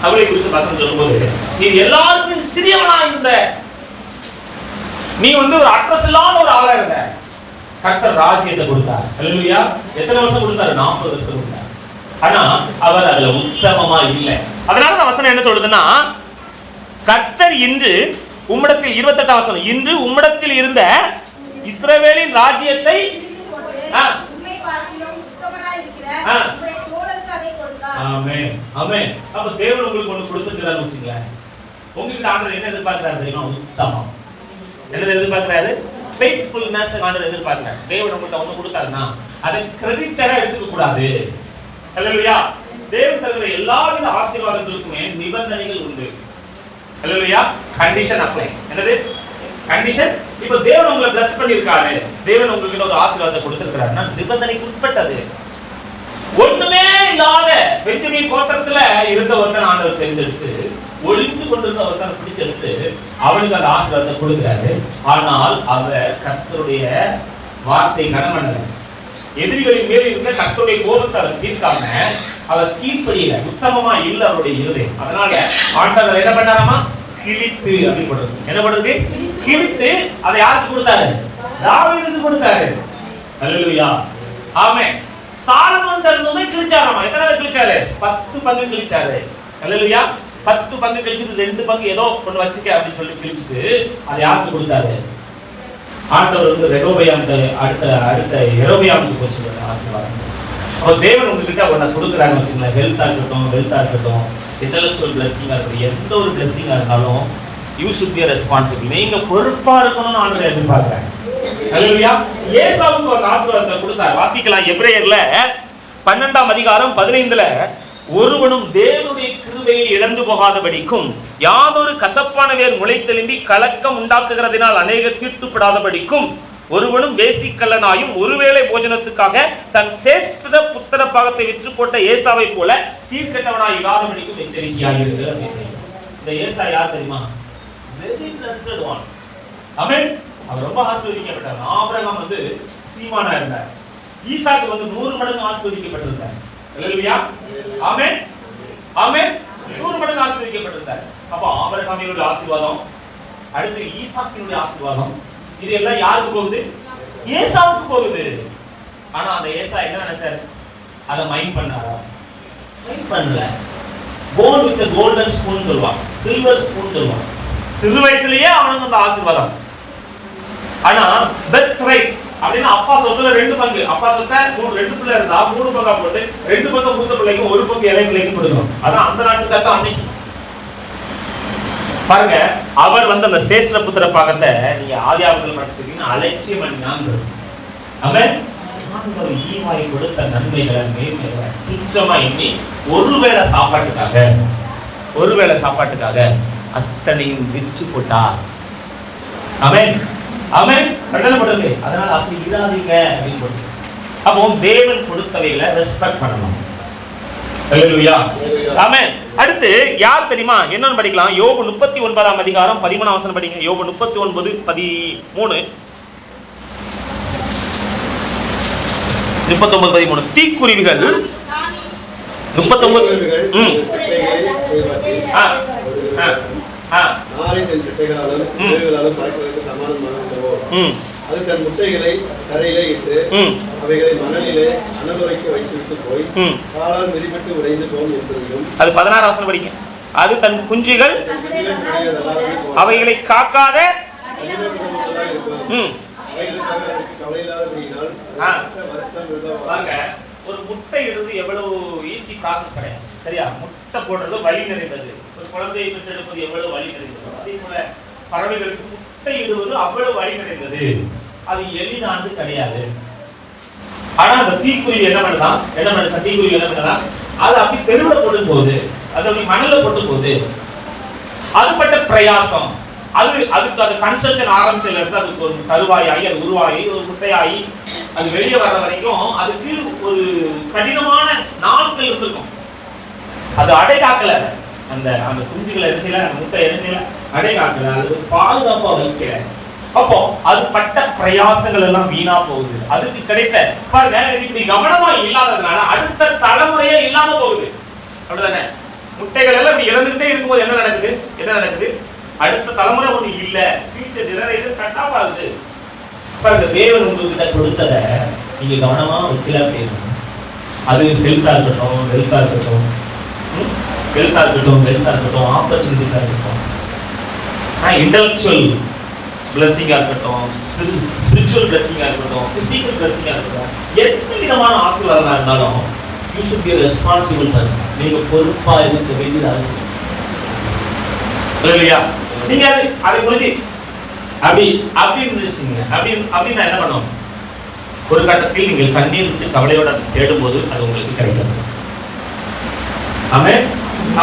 சவுலை குறித்து வசனம் சொல்லும்போது, நீ எல்லாருக்கும் சிறியவனா இருந்த, நீ ஒரு அட்ரஸ் இல்லாத ஒரு ஆளா இருந்த, கர்த்தர் ராஜ்யத்தை கொடுத்தார். அல்லேலூயா. எத்தனை வருஷம் கொடுத்தாரு? 40 வருஷம் கொடுத்தார். ஆனா அவர் அதுல உத்தமமா இல்லை. அதனால அந்த வசனம் என்ன சொல்லுதுன்னா, கர்த்தர் இன்று உம்மிடத்தில் 28ஆம் வசனம், இன்று உம்மிடத்தில் இருந்த இஸ்ரவேலின் ராஜ்யத்தை ஆமென் ஆமென். அப்ப தேவன் உங்களுக்கு ஒன்று கொடுத்துக்கிறாரு வச்சுங்களேன். உங்ககிட்ட ஆண்டவர் என்ன எதிர்பார்க்கிறாரு தெரியுமா? உத்தமம். என்ன எதிர்பார்க்கிறாரு? ஃபெய்த்ஃபுல்னஸ் ஆண்டவர் எதிர்பார்க்கிறார். தேவன் உங்களுக்கு ஒன்று கொடுத்தாருன்னா அதை கிரெடிட்டரா எடுத்துக்க கூடாது. அல்லேலூயா. தேவன் தருகிற எல்லாவித ஆசீர்வாதங்களுக்குமே நிபந்தனைகள் உண்டு. அல்லேலூயா. Condition apply. என்னது கண்டிஷன்? இப்போ தேவன் உங்களை பிளஸ் பண்ணிருக்காரு, தேவன் உங்களுக்கு ஒரு ஆசீர்வாதத்தை கொடுத்திருக்காருன்னா நிபந்தனைக்கு உட்பட்டது. ஒண்ணுமே இல்லாத பெஞ்சமின் கோத்திரத்துல இருந்த ஒருத்தன் ஆண்டவர் தேர்ந்தெடுத்து, ஒளிந்து கொண்டிருந்த ஒருத்தனை பிடிச்செடுத்து அவனுக்கு அந்த ஆசீர்வாதத்தை கொடுக்கிறாரு. ஆனால் அவர் கர்த்தருடைய வார்த்தை கடமண்ணல, எதிரிகளின் மேல் இருந்த கர்த்தருடைய கோபத்தை அவர் தீர்க்காம அவர் கீழ்ப்படியில, உத்தமமா இல்ல அவருடைய இருதயம். அதனால ஆண்டவர் என்ன பண்ணாராமா? கிழித்து அப்படின்னு போடுறது. என்ன பண்றது? கிழித்து அதை யாருக்கு கொடுத்தாரு? தாவீதுக்கு கொடுத்தாரு. அல்லேலூயா. ஆமென். சாலமோன் தன்னுமே கிழிச்சாராமா. எத்தனை கிழிச்சாரு? 10 பங்கு கிழிச்சாரு. அல்லேலூயா. 10 பங்கு கிழிச்சிட்டு 2 பங்கு ஏதோ ஒண்ணு வச்சுக்க அப்படின்னு சொல்லி கிழிச்சிட்டு அதை யாருக்கு கொடுத்தாரு? ஆண்டவர் ரெகோபெயாமுக்கு அடுத்த யெரொபெயாமுக்கு போச்சு ஆசீர்வாதம். அப்ப தேவன் உங்ககிட்ட ஒண்ணு கொடுக்குறாங்க வச்சுங்களேன். வெல்த்தா இருக்கட்டும், இன்டெலெக்சுவல் பிளெஸிங்கா இருக்கட்டும், எந்த ஒரு பிளெஸிங்கா இருந்தாலும் யூ ஷுட் பி ரெஸ்பான்சிபிள். நீங்க பொறுப்பா இருக்கணும்னு ஆண்டவர் எதிர்பார்க்கிறாங்க. அல்லேலூயா. ஏசாவுக்கு ஒரு ஆசீர்வாதத்தை கொடுத்தார். வாசிக்கலாம். எபிரேயர்ல 12ஆம் அதிகாரம் 15ல, ஒருவனும் தேவனுடைய கிருபையை இழந்து போகாதபடிக்கும், யாதொரு கசப்பான வேர் முளைத்தெழும்பி கலக்கம் உண்டாக்குகிறதினால் அநேகர் தீட்டுப்படாதபடிக்கும், ஒருவனும் வேசிக்கல்லனாயும் ஒருவேளை போஜனத்துக்காக தன் சேஷ்ட புத்திர பாகத்தை விற்று போட்ட ஏசாவை போல சீர்கெட்டவனாய் இராதபடிக்கும் எச்சரிக்கையாயிருக்கு. இந்த ஏசா யார் தெரியுமா? Very blessed one. ஆமென். அவர் ரொம்ப ஆசீர்வதிக்கப்பட்டார். ஆபிரகாம் சீமானா இருந்தார். ஈசாக்கு 100 மடங்கு ஆசீர்வதிக்கப்பட்டிருந்தார். அல்லேலூயா. ஆமென் ஆமென். 100 மடங்கு ஆசீர்வதிக்கப்பட்டிருந்தார். அப்ப ஆபிரகாமினுடைய ஆசீர்வாதம், அடுத்து ஈசாக்கினுடைய ஆசீர்வாதம், இது எல்லாம் யாருக்கு போகுது? ஏசாவுக்கு போகுது. ஆனா அந்த ஏசா என்ன நினைச்சாரு? அதை மைண்ட் பண்ணாரா? மைண்ட் பண்ணல. born with a golden spoon சொல்வாங்க, சில்வர் ஸ்பூன் சொல்வாங்க. சிறு வயசுலயே அவனுக்கு அந்த ஆசீர்வாதம். ஆனா பெர்த் ரைட் அப்படின்னா அப்பா சொத்துல 2 பங்கு, அப்பா சொத்தை 2 பிள்ளை இருந்தா 3 பங்கா போட்டு 2 பங்கு மூத்த பிள்ளைக்கும் 1 பங்கு இளைய பிள்ளைக்கும் கொடுக்கணும். அதான் அந்த நாட்டு சட்டம் அன்னைக்கு. பாருங்க, அவர் அந்த சேஷ்ட புத்திர பாகத்தை நீங்க ஆதியாகமத்தில் படிச்சிருக்கீங்கன்னா அலட்சியம் பண்ணினாங்க. ஆமென். ஆண்டவர் ஈவாய் கொடுத்த நன்மைகளை மேன்மைகளை துச்சமா எண்ணி ஒருவேளை சாப்பாட்டுக்காக அத்தனையும் விற்று போட்டார். ஆமென் ஆமென். கட்டளைப்பட்டிருக்கு. அதனால அப்படி இராதீங்க அப்படின்னு போட்டு. அப்போ தேவன் கொடுத்தவைகளை ரெஸ்பெக்ட் பண்ணணும். அல்லேலூயா. ஆமென். அடுத்து யார் தெரியுமா? என்னன்னு படிக்கலாம். யோபு 39ஆம் அதிகாரம் 13ஆம் வசனம் படிங்க. யோபு 39:13. 39:13. தீக்குருவிகள் 39 அது தன் முட்டைகளை கரையிலே இட்டு அவைகளை மணலிலே அனலுரைக்க வைத்துவிட்டு போய் காலால் மிதிப்பட்டு உடைந்து போகும் என்பதையும். அது 16ஆம் வசனம் படிங்க. அது தன் குஞ்சுகள் அவைகளை காக்காத ஒரு முட்டை இடுறது எவ்வளவு ஈஸி ப்ராசஸ் கிடையாது. சரியா? முட்டை போடுறது வலி நிறைந்தது. ஒரு குழந்தையை பெற்றெடுப்பது எவ்வளவு வலி நிறைந்தது. அதே போல பறவைகளுக்கு முட்டை இடுவது அவ்வளவு வலி நிறைந்தது. அது எளிதானது கிடையாது. ஆனா அந்த தீக்குருவி என்ன பண்ணுதான்? தீக்குருவி என்ன பண்ணுதான்? அது அப்படி தெருவில் போடும் போது, அது அப்படி மணல்ல போட்டும் போது அதுபட்ட பிரயாசம், அதுக்கு அது கன்ஸ்ட்ரக்ஷன் ஆரம்பிச்சதுல இருந்து அதுக்கு ஒரு கருவாயாகி, அது உருவாகி, ஒரு முட்டையாகி அது வெளியே வர வரைக்கும் அதுக்கு ஒரு கடினமான நாட்கள் இருந்திருக்கும். அது அடை காக்கல. அந்த அந்த குஞ்சுகளை என்ன செய்யல, அந்த முட்டை என்ன செய்யல, அடைகாக்கல, அது பாதுகாப்பா வைக்கல. அப்போ அது பட்ட பிரயாசங்கள் எல்லாம் வீணா போகுது. அதுக்கு கிடைத்த பாருங்க, இப்படி கவனமா இல்லாததுனால அடுத்த தலைமுறையே இல்லாம போகுது. அப்படிதானே? முட்டைகள் எல்லாம் இப்படி இழந்துகிட்டே இருக்கும்போது என்ன நடக்குது? என்ன நடக்குது? அடுத்த தலைமுறை ஒண்ணு இல்ல, ஃபியூச்சர் ஜெனரேஷன் கட் ஆஃப் ஆகுது. பாருங்க, தேவன் உங்ககிட்ட கொடுத்ததை நீங்க கவனமா வைக்கல அப்படின்னு, அது ஹெல்த்தா இருக்கட்டும், வெல்த்தா இருக்கட்டும், வெல்த்தா இருக்கட்டும், வெல்த்தா இருக்கட்டும், ஆப்பர்ச்சுனிட்டிஸா இருக்கட்டும், இன்டெலெக்சுவல் பிளஸிங்கா இருக்கட்டும், ஸ்பிரிச்சுவல் பிளஸிங்கா இருக்கட்டும், பிசிக்கல் பிளஸிங்கா இருக்கட்டும், எந்த விதமான ஆசீர்வாதமா இருந்தாலும் you should be a responsible person. நீங்க பொறுப்பா இருக்க வேண்டியது அவசியம். இல்லையா? நீங்க அதை குறிச்சு அப்படி இருந்துச்சுங்க. அப்படி நான் என்ன பண்ணுவோம்? ஒரு கட்டத்தில் நீங்கள் கண்ணீர் விட்டு கவலையோட தேடும் போது அது உங்களுக்கு கிடைக்கும். ஆமென்,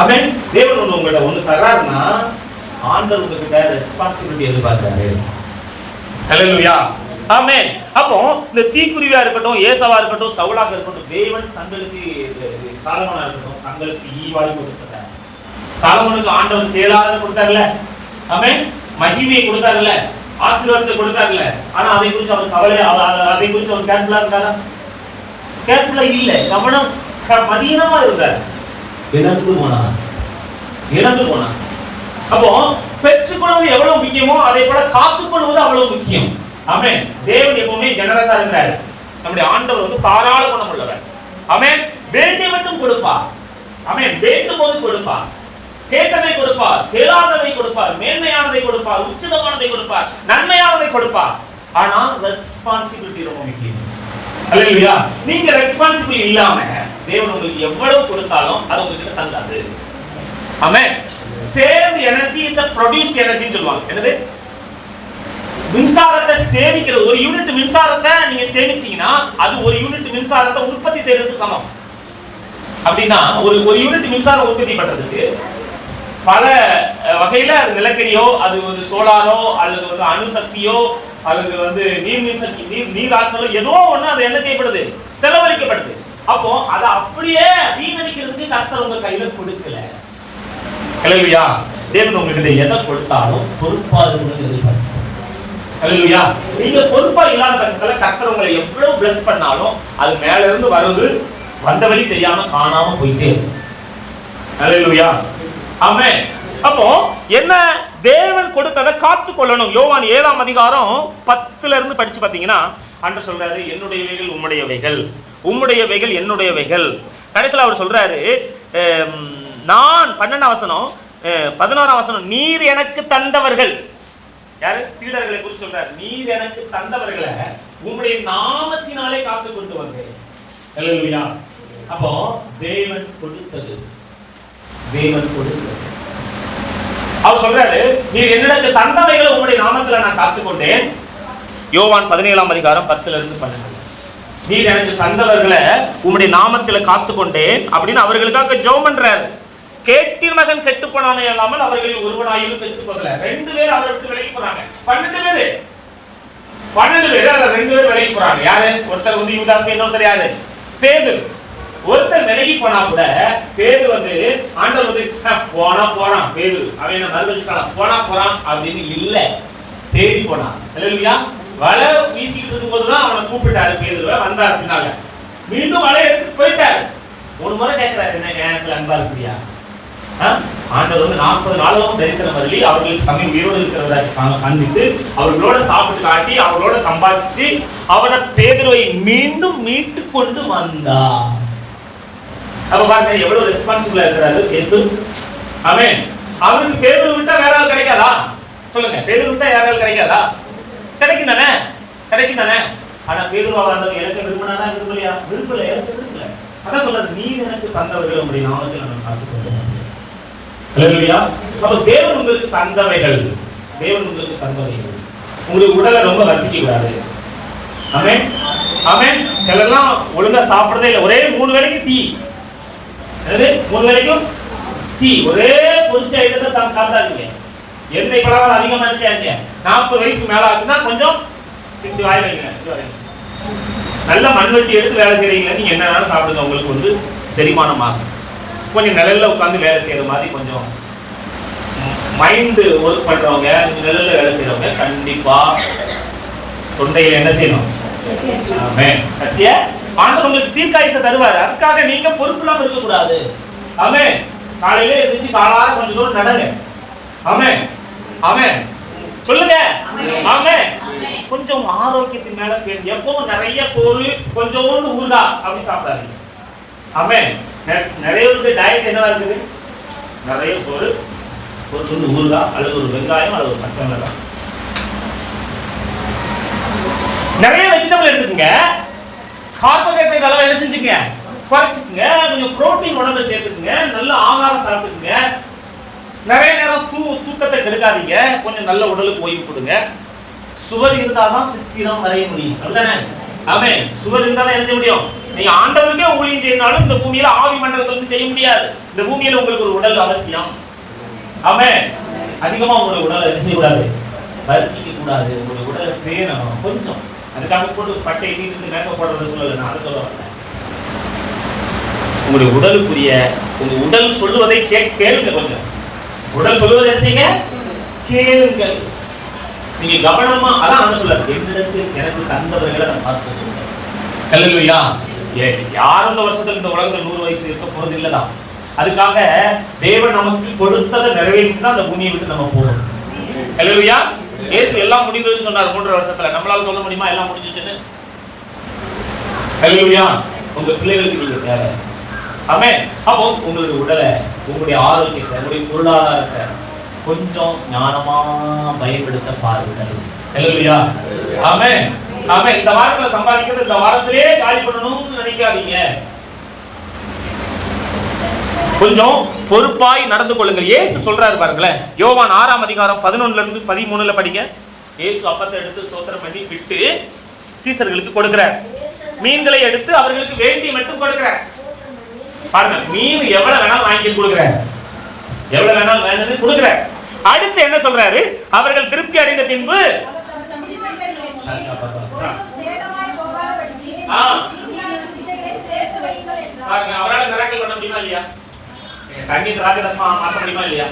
ஆமென். தேவன் உங்கள்ட்ட ஒண்ணு தர்றாருன்னா ஆண்டவர் உங்ககிட்ட ரெஸ்பான்சிபிலிட்டி எதிர்பார்க்கிறாரு. ஹல்லேலூயா, ஆமென். அப்போ இந்த தீக்குருவியா இருக்கட்டும், ஏசாவா இருக்கட்டும், சவுலாக இருக்கட்டும், தேவன் தங்களுக்கு, சாலமோனா இருக்கட்டும், தங்களுக்கு ஈவாய் கொடுத்தார். சாலமோனுக்கு ஆண்டவர் கேளாத கொடுத்தார்ல, ஆமென், மகிமையை கொடுத்தார்ல, ஆசீர்வாதத்தை கொடுத்தார்ல. ஆனா அதை குறித்து அவர் கவலை, அதை குறித்து அவர் கேர்ஃபுல்லா இருந்தாரா? கேர்ஃபுல்லா இல்ல, கவனம் மதியமா இருந்தார். இழந்து போனார். அப்போ பெற்றுக்கொள்வது எவ்வளவு முக்கியமோ அதை போல காத்துக்கொள்வது அவ்வளவு முக்கியம். ஆமென். தேவன் எப்பவுமே ஜெனரஸா இருக்கிறார். நம்முடைய ஆண்டவர் தாராள குணம் உள்ளவர். ஆமென். வேண்டிய மட்டும் கொடுப்பார். ஆமென். வேண்டும் போது கொடுப்பார். கேட்டதை கொடுப்பார், கேளாததை கொடுப்பார், மேன்மையானதை கொடுப்பார், உச்சிதமானதை கொடுப்பார், நன்மையானதை கொடுப்பார். ஆனா ரெஸ்பான்சிபிலிட்டி ரொம்ப முக்கியம். ஹல்லேலூயா. நீங்க ரெஸ்பான்சிபிள் இல்லாம தேவன் உங்களுக்கு எவ்வளவு கொடுத்தாலும் அது உங்களுக்கு தங்காது. ஆமென். saved energy is a produced energy சொல்வாங்க. என்னது? மின்சாரத்தை சேமிக்கிறது. ஒரு யூனிட் மின்சாரத்தை நீங்க சேமிச்சீங்கன்னா அது ஒரு யூனிட் மின்சாரத்தை உற்பத்தி செய்யறதுக்கு சமம். அப்படின்னா ஒரு யூனிட் மின்சாரம் உற்பத்தி பண்றதுக்கு பல வகையில அது நிலக்கரியோ, அது சோலாரோ, அல்லது அணுசக்தியோ, அல்லது நீர் மின்சக்தி, நீர் ஆற்றலோ, ஏதோ ஒண்ணு அது என்ன செய்யப்படுது? செலவழிக்கப்படுது. அப்போ அதை அப்படியே வீணடிக்கிறதுக்கு கர்த்தர் உங்க கையில கொடுக்கல. ஹல்லேலூயா. தேவன் உங்களுக்கு எதை கொடுத்தாலும் பொறுப்பா இருக்கணும்னு எதிர்பார்க்கிறார். ஹல்லேலூயா. நீங்க பொறுப்பா இல்லாத பட்சத்துல கர்த்தர் உங்களை எவ்வளவு பிளஸ் பண்ணாலும் அது மேல இருந்து வருது, வந்த வழி தெரியாம காணாம போயிட்டே இருக்கு. ஹல்லேலூயா, ஆமென். அப்போ என்ன? தேவன் கொடுத்ததை காத்து கொள்ளணும். யோவான் 7ஆம் அதிகாரம் 10ல இருந்து படிச்சு பாத்தீங்கன்னா ஆண்டவர் சொல்றாரு, என்னுடையவைகள் உம்முடையவைகள், உம்முடையவைகள் என்னுடையவைகள். கடைசியில் அவர் சொல்றாரு, நான் 12ஆம் வசனம் 11ஆம் வசனம், நீர் எனக்கு தந்தவர்கள். யாரு? சீடர்களை குறித்து சொல்றார். நீர் எனக்கு தந்தவர்களை உம்முடைய நாமத்தினாலே காத்து கொண்டு வந்தேன். ஹல்லேலூயா. அப்போ தேவன் கொடுத்தது, தேவன் கொடுத்தது. அவர் சொல்றாரு, நீர் என்னிடத்து தந்தவைகளை உம்முடைய நாமத்துல நான் காத்துக்கொண்டேன். யோவான் 17ஆம் அதிகாரம் 10ல இருந்து 12. நீர் எனக்கு தந்தவர்களை உம்முடைய நாமத்துல காத்துக்கொண்டேன் அப்படின்னு அவர்களுக்காக ஜெபம் பண்றாரு. கேட்டின் மகன் கெட்டு போனானே இல்லாமல் அவர்களில் ஒருவனாயிலும் கெட்டு போகல. 2 பேர் அவரை விட்டு விலகி போறாங்க. 12 பேர் 2 பேர் விலகி போறாங்க. யாரு? ஒருத்தர் யூதாஸ், இன்னொருத்தர் யாரு? பேதுரு. ஒருத்தர் விலகி போனா கூட பேதுரு ஆண்டவர் போறான் பேதுரு, அவன் என்ன மறுதலிச்சான், போறான் அப்படின்னு இல்ல, தேடி போனான். ஹல்லேலூயா. வலை வீசிக்கிட்டு இருக்கும்போதுதான் அவனை கூப்பிட்டாரு பேதுருவை. வந்தார் பின்னால, மீண்டும் வலை எடுத்து போயிட்டாரு. 3 முறை கேட்கிறாரு, என்ன எனக்கு அன்பா இருக்கிறியா? ஆண்டவர் 40 நாளும் தரிசனம் வரலி அவர்களுக்கு தம்மை உயிரோடு இருக்கிறவரை காண்பித்து அவர்களோட சாப்பிட்டு காட்டி அவர்களோட சம்பாதிச்சு அவனை பேதுருவை மீண்டும் மீட்டு கொண்டு வந்தார். அப்ப பாருங்க எவ்வளவு ரெஸ்பான்சிபிளா இருக்கிறாரு இயேசு. ஆமென். அவருக்கு பேதுரு விட்டா வேற ஆள் கிடைக்காதா? சொல்லுங்க, பேதுரு விட்டா வேற ஆள் கிடைக்காதா? கிடைக்கும் தானே. ஆனா பேதுரு ஆண்டவர் எனக்கு விரும்பினாரா? விரும்பல. அதான் சொல்றாரு, நீர் எனக்கு தந்தவர்கள் உம்முடைய நாமத்தில் நான் காத்துக்கொண்டேன். ஹல்லேலூயா. அப்ப தேவன் உங்களுக்கு தந்தவைகள், உங்களுடைய உடலை ரொம்ப வர்த்திக்க கூடாது. ஆமென், ஆமென். சிலர்லாம் ஒழுங்கா சாப்பிடுறதே இல்லை. ஒரே 3 வேளைக்கு டீ. என்னது? 3 வேளைக்கும் டீ. ஒரே பொரிச்ச ஐட்டத்தை தான் சாப்பிடாதீங்க. எண்ணெய் பலகாரம் அதிகமா நினைச்சாங்க. 40 வயசுக்கு மேல ஆச்சுன்னா கொஞ்சம் இப்படி வாய் வைங்க. நல்ல மண்வெட்டி எடுத்து வேலை செய்றீங்க, நீங்க என்னன்னாலும் சாப்பிடுங்க, உங்களுக்கு செரிமானம் ஆகும். கொஞ்சம் நிழல்ல உட்கார்ந்து வேலை செய்யற மாதிரி கொஞ்சம் மைண்ட் ஒர்க் பண்றவங்க, நிழல்ல வேலை செய்யறவங்க கண்டிப்பா தொண்டையில என்ன செய்யணும்? ஆமென். சத்திய ஆண்டவர் உங்களுக்கு தீர்க்காயுசை தருவார். அதுக்காக நீங்க பொறுப்பு இல்லாம இருக்க கூடாது. ஆமென். காலையில எந்திரிச்சு காலார கொஞ்சம் தூரம் நடங்க. ஆமென். ஆமென். சொல்லுங்க. ஆமென். கொஞ்சம் ஆரோக்கியத்தின் மேல எப்பவும் நிறைய சோறு கொஞ்சோண்டு ஊறுகாய் அப்படி சாப்பிடாதீங்க. ஆமென். நிறைய பேருக்கு டயட் என்னவா இருக்குது? நிறைய சோறு, ஒரு துண்டு ஊறுகாய் அல்லது ஒரு வெங்காயம் அல்லது ஒரு பச்சை மிளகாய், நிறைய வெஜிடபிள் எடுத்துக்கங்க. கார்போஹைட்ரேட் அளவு என்ன செஞ்சுங்க? குறைச்சிக்கங்க. கொஞ்சம் புரோட்டீன் உணவை சேர்த்துக்குங்க. நல்ல ஆகாரம் சாப்பிட்டுக்குங்க. நிறைய நேரம் தூக்கத்தை கெடுக்காதீங்க. கொஞ்சம் நல்ல உடலுக்கு ஓய்வு கொடுங்க. சுவர் இருந்தாதான் சித்திரம் வரைய முடியும். அப்படிதானே? ஆமென். சுவர் இருந்தாதான் என்ன செய்ய முடியும்? நீங்க ஆண்டவருக்கே ஊழியம் செய்யனாலும் இந்த பூமியில ஆவி மண்டலத்துல வந்து செய்ய முடியாது. இந்த பூமியில உங்களுக்கு ஒரு உடல் அவசியம். ஆமென். அதிகமா உங்களுடைய உடலை என்ன செய்யக்கூடாது? வருத்திக்க கூடாது. உங்களுடைய உடலை பேணணும். கொஞ்சம் அதுக்காக போட்டு பட்டை நீட்டு மேக்கப் போடுறது சொல்லல, நான் அதை சொல்ல வரேன். உங்களுடைய உடலுக்குரிய உங்க உடல் சொல்லுவதை கேளுங்க. கொஞ்சம் உடல் சொல்லுவதை என்ன செய்யுங்க? கேளுங்கள். நீங்க கவனமா, அதான் என்ன சொல்ல, என்னிடத்தில் எனக்கு தந்தவர்களை நான் பார்த்து சொல்றேன். ஹல்லேலூயா. யாரும் இந்த வருஷத்துல இந்த உலகத்துல 100 வயசு இருக்க போறது இல்லதான். அதுக்காக தேவன் நமக்கு கொடுத்ததை நிறைவேற்றி தான் அந்த பூமியை விட்டு நம்ம போகணும். ஹல்லேலூயா. இயேசு எல்லாம் முடிந்ததுன்னு சொன்னார் 3 வருஷத்துல. நம்மளால சொல்ல முடியுமா எல்லாம் முடிஞ்சிச்சுன்னு? ஹல்லேலூயா. உங்க பிள்ளைகளுக்கு நீங்க தேவை. ஆமென். அப்போ உங்களுடைய உடலை, உங்களுடைய ஆரோக்கியத்தை, உங்களுடைய பொருளாதாரத்தை கொஞ்சம் ஞானமா பயன்படுத்த பாருங்கள். ஹல்லேலூயா. ஆமென். ஆமென். இந்த வாரத்துல சம்பாதிக்கிறது இந்த வாரத்திலே காலி பண்ணணும்னு நினைக்காதீங்க. கொஞ்சம் பொறுப்பாய் நடந்து கொள்ளுங்கள். இயேசு சொல்றாரு பாருங்களேன், யோவான் 6ஆம் அதிகாரம் 11ல இருந்து 13ல படிங்க. இயேசு அப்பத்தை எடுத்து ஸ்தோத்திரம் பண்ணி பிட்டு சீசர்களுக்கு கொடுக்கிறார். மீன்களை எடுத்து அவர்களுக்கு வேண்டி மட்டும் கொடுக்கிறார். பாருங்க, மீன் எவ்வளவு வேணாலும் வாங்கி கொடுக்கிறார். எவ்வளவு வேணாலும் வேணும்னு கொடுக்கிறார். அடுத்து என்ன சொல்றாரு? அவர்கள் திருப்தி அடைந்த பின்பு அவரால் மிராக்கிள் பண்ண முடியுமா இல்லையா? தண்ணி திராட்சரசமா மாற்ற முடியுமா இல்லையா?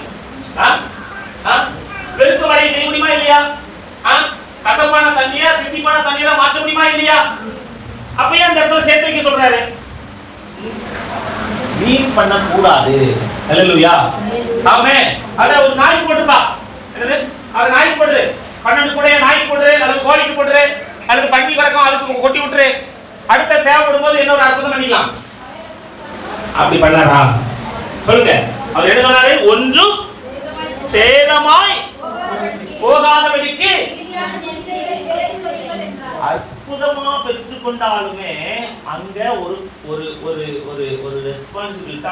வெறுப்பு வரையை செய்ய முடியுமா இல்லையா? கசப்பான தண்ணியா தித்திப்பான தண்ணீரா மாற்ற முடியுமா இல்லையா? அப்பயே அந்த இடத்துல சேர்த்து வைக்க சொல்றாரு. வீண் பண்ண கூடாது. ஹல்லேலூயா. ஆமென். அத ஒரு நாய்க்கு போட்டுப்பா. என்னது? அது நாய்க்கு போடு. 12 கூடைய நாய்க்கு போடு, அல்லது கோழிக்கு போடு, அல்லது பன்னி கறக்கும் அதுக்கு கொட்டி விட்டுரு. அடுத்த தேவைப்படும் போது என்ன ஒரு அற்புதம் பண்ணிக்கலாம். அப்படி பண்ணாரா? சொல்லுங்க. அவர் என்ன சொன்னாரு? ஒன்றும் சேதமாய் போகாதபடிக்கு அற்புதமா பெற்றுக் கொண்டாலுமே அங்க ஒரு ஒரு ஒரு ஒரு ஒரு ரெஸ்பான்சிபிலிட்டி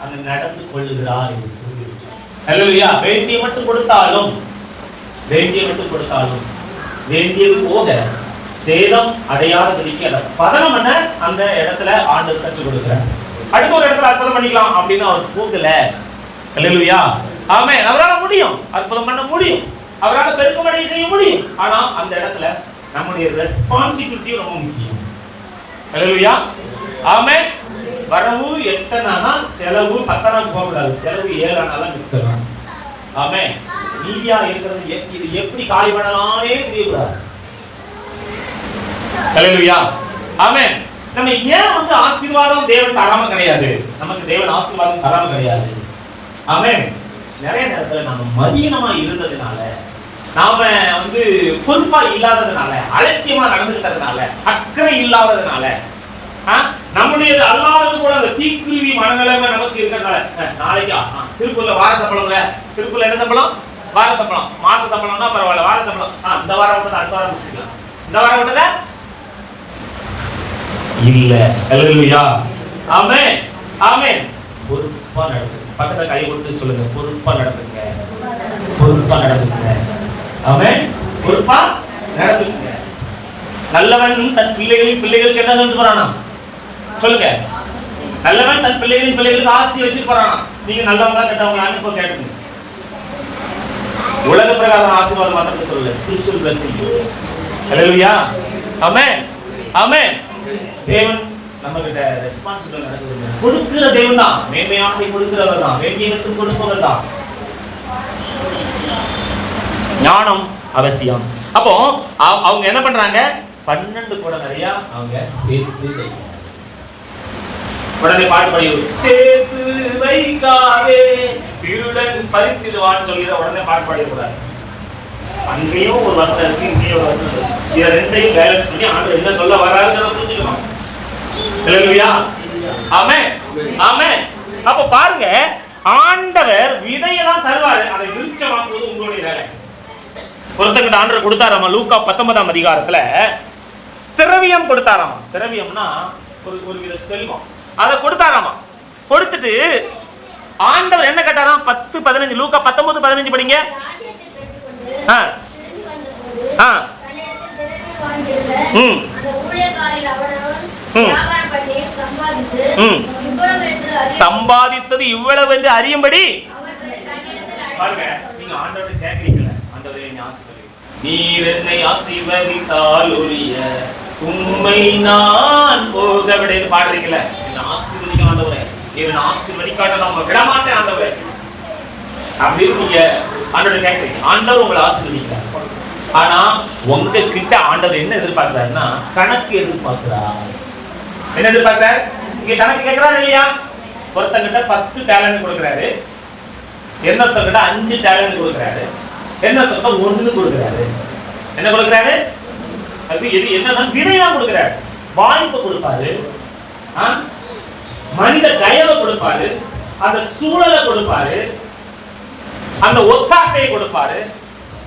அங்க நடந்து கொள்ளுகிறார் என்று சொல்லி. ஹல்லேலூயா. வேண்டிய மட்டும் கொடுத்தாலும் வேண்டியது போக சேதம் அடையாதபடிக்கு அதை பதனம் பண்ண அந்த இடத்துல ஆண்டவர் கற்றுக் கொடுக்கிறார். அடுத்த ஒரு இடத்துல அற்புதம் பண்ணிக்கலாம் அப்படின்னு அவர் போகல. ஹல்லேலூயா. ஆமென். அவரால் முடியும், அற்புதம் பண்ண முடியும், அவரால் பெருக்கமடைய செய்ய முடியும். ஆனா அந்த இடத்துல நம்முடைய ரெஸ்பான்சிபிலிட்டி ரொம்ப முக்கியம். ஹல்லேலூயா. ஆமென். வரவு 8 செலவு 10 போக கூடாது. செலவு 7 ஆனாலும் நிற்கணும். ஆமென். மீதியா இருக்கிறது இது எப்படி காலி பண்ணலாம்னே தெரியக்கூடாது. ஹல்லேலூயா. ஆமென். நம்ம ஏன் ஆசீர்வாதம் தேவன் தராம கிடையாது? நமக்கு தேவன் ஆசீர்வாதம் தராம கிடையாது. ஆமென். நிறைய நேரத்துல நம்ம மதியனமா இருந்ததுனால, நாம பொறுப்பா இல்லாததுனால, அலட்சியமா நடந்துக்கிட்டதுனால, அக்கறை இல்லாததுனால, நம்முடையது அல்லாதது கூட அந்த தீக்குருவி மனநிலைமை நமக்கு இருக்கிறதுனால, நாளைக்கா திருப்பூர்ல வார சம்பளம்ல, திருப்பூர்ல என்ன சம்பளம்? வார சம்பளம். மாச சம்பளம்னா பரவாயில்ல, வார சம்பளம் இந்த வாரம் விட்டது அடுத்த வாரம் முடிச்சுக்கலாம். இந்த வாரம் விட்டத இல்ல. ஹல்லேலூயா. ஆமென். ஆமென். பொறுப்பா நடந்துங்க. பக்கத்துல கை கொடுத்து சொல்லுங்க, பொறுப்பா நடந்துங்க. பொறுப்பா நடந்துங்க. ஆமென். பொறுப்பா நடந்துங்க. நல்லவன் தன் பிள்ளைகளுக்கு என்ன சொல்லிட்டு போறானா? சொல்லுங்க. நல்லவன் தன் பிள்ளைகளுக்கு ஆஸ்தி வச்சுட்டு போறானா? நீங்க நல்லவங்களா கெட்டவங்களான்னு இப்ப கேட்டுங்க. உலக பிரகாரம் ஆசீர்வாதம் மாத்திரம் சொல்லல, ஸ்பிரிச்சுவல் பிளெஸிங். ஹல்லேலூயா. ஆமென். ஆமென். தேவன் நம்ம கிட்ட ரெஸ்பான்சிபிள் நடக்குது. கொடுக்கிற தேவன் தான், மேன்மையானதை கொடுக்கிறவர் தான், வேண்டியவனுக்கு கொடுப்பவர் தான். ஞானம் அவசியம். அப்போ அவங்க என்ன பண்றாங்க? 12 கூட நிறைய அவங்க சேர்த்து வைக்கிறாங்க. உடனே பாட்டு பாடி சேர்த்து வைக்காதே திருடன் பறித்திடுவான்னு சொல்லிட உடனே பாட்டு பாடிடக்கூடாது. அங்கேயும் ஒரு வசனம் இருக்கு, இங்கேயும் ஒரு வசனம் இருக்கு. இதை ரெண்டையும் பேலன்ஸ் பண்ணி ஆண்டவர் என்ன சொல்ல வராருன்னு புரிஞ்சுக்கணும். ஹல்லேலூயா, ஆமென், ஆமென். அப்ப பாருங்க, ஆண்டவர் விதையெல்லாம் தருவாரு, அதை விருட்சமாக்குவது உங்களுடைய வேலை. ஒருத்தங்கிட்ட ஆண்டவர் கொடுத்தாராமா, லூக்கா 19ஆம் அதிகாரத்துல திரவியம் கொடுத்தாராமா. திரவியம்னா ஒரு வித செல்வம், அதை கொடுத்தாராமா. கொடுத்துட்டு ஆண்டவர் என்ன கேட்டாராம்? 10:15, லூக்கா 19:15 படிங்க. சம்பாதித்தது இவ்வளவு என்று அறியும்படி பாருங்க. நீங்க ஆண்டவரை கேட்கிறீங்களா? ஆண்டவரே என்னை ஆசீர்வதி, நீர் என்னை ஆசீர்வதித்தால் ஒழிய உம்மை நான் போக விடேன்னு பாடுறீங்களா? என்ன ஆசீர்வதிக்க ஆண்டவரே, என்ன ஆசீர்வதிக்காட்ட நம்ம விட மாட்டேன் ஆண்டவரே அப்படின்னு நீங்க ஆண்டவரை கேட்கிறீங்க. ஆண்டவர் உங்களை ஆசீர்வதிக்கிறார். ஆனா உங்க கிட்ட ஆண்டவர் என்ன எதிர்பார்க்கிறாருன்னா கணக்கு எதிர்பார்க்கிறார். என்ன எதிர்பார்க்கிறார்? இங்க கணக்கு கேட்கிறாரு இல்லையா? ஒருத்தங்கிட்ட 10 டேலண்ட் கொடுக்கிறாரு, இன்னொருத்தங்கிட்ட 5 டேலண்ட் கொடுக்கிறாரு, இன்னொருத்தங்கிட்ட 1 கொடுக்கிறாரு. என்ன கொடுக்கிறாரு? அது எது என்னன்னா விதையா கொடுக்கிறாரு. வாய்ப்பு கொடுப்பாரு, மனித தயவை கொடுப்பாரு, அந்த சூழலை கொடுப்பாரு, அந்த ஒத்தாசையை கொடுப்பாரு,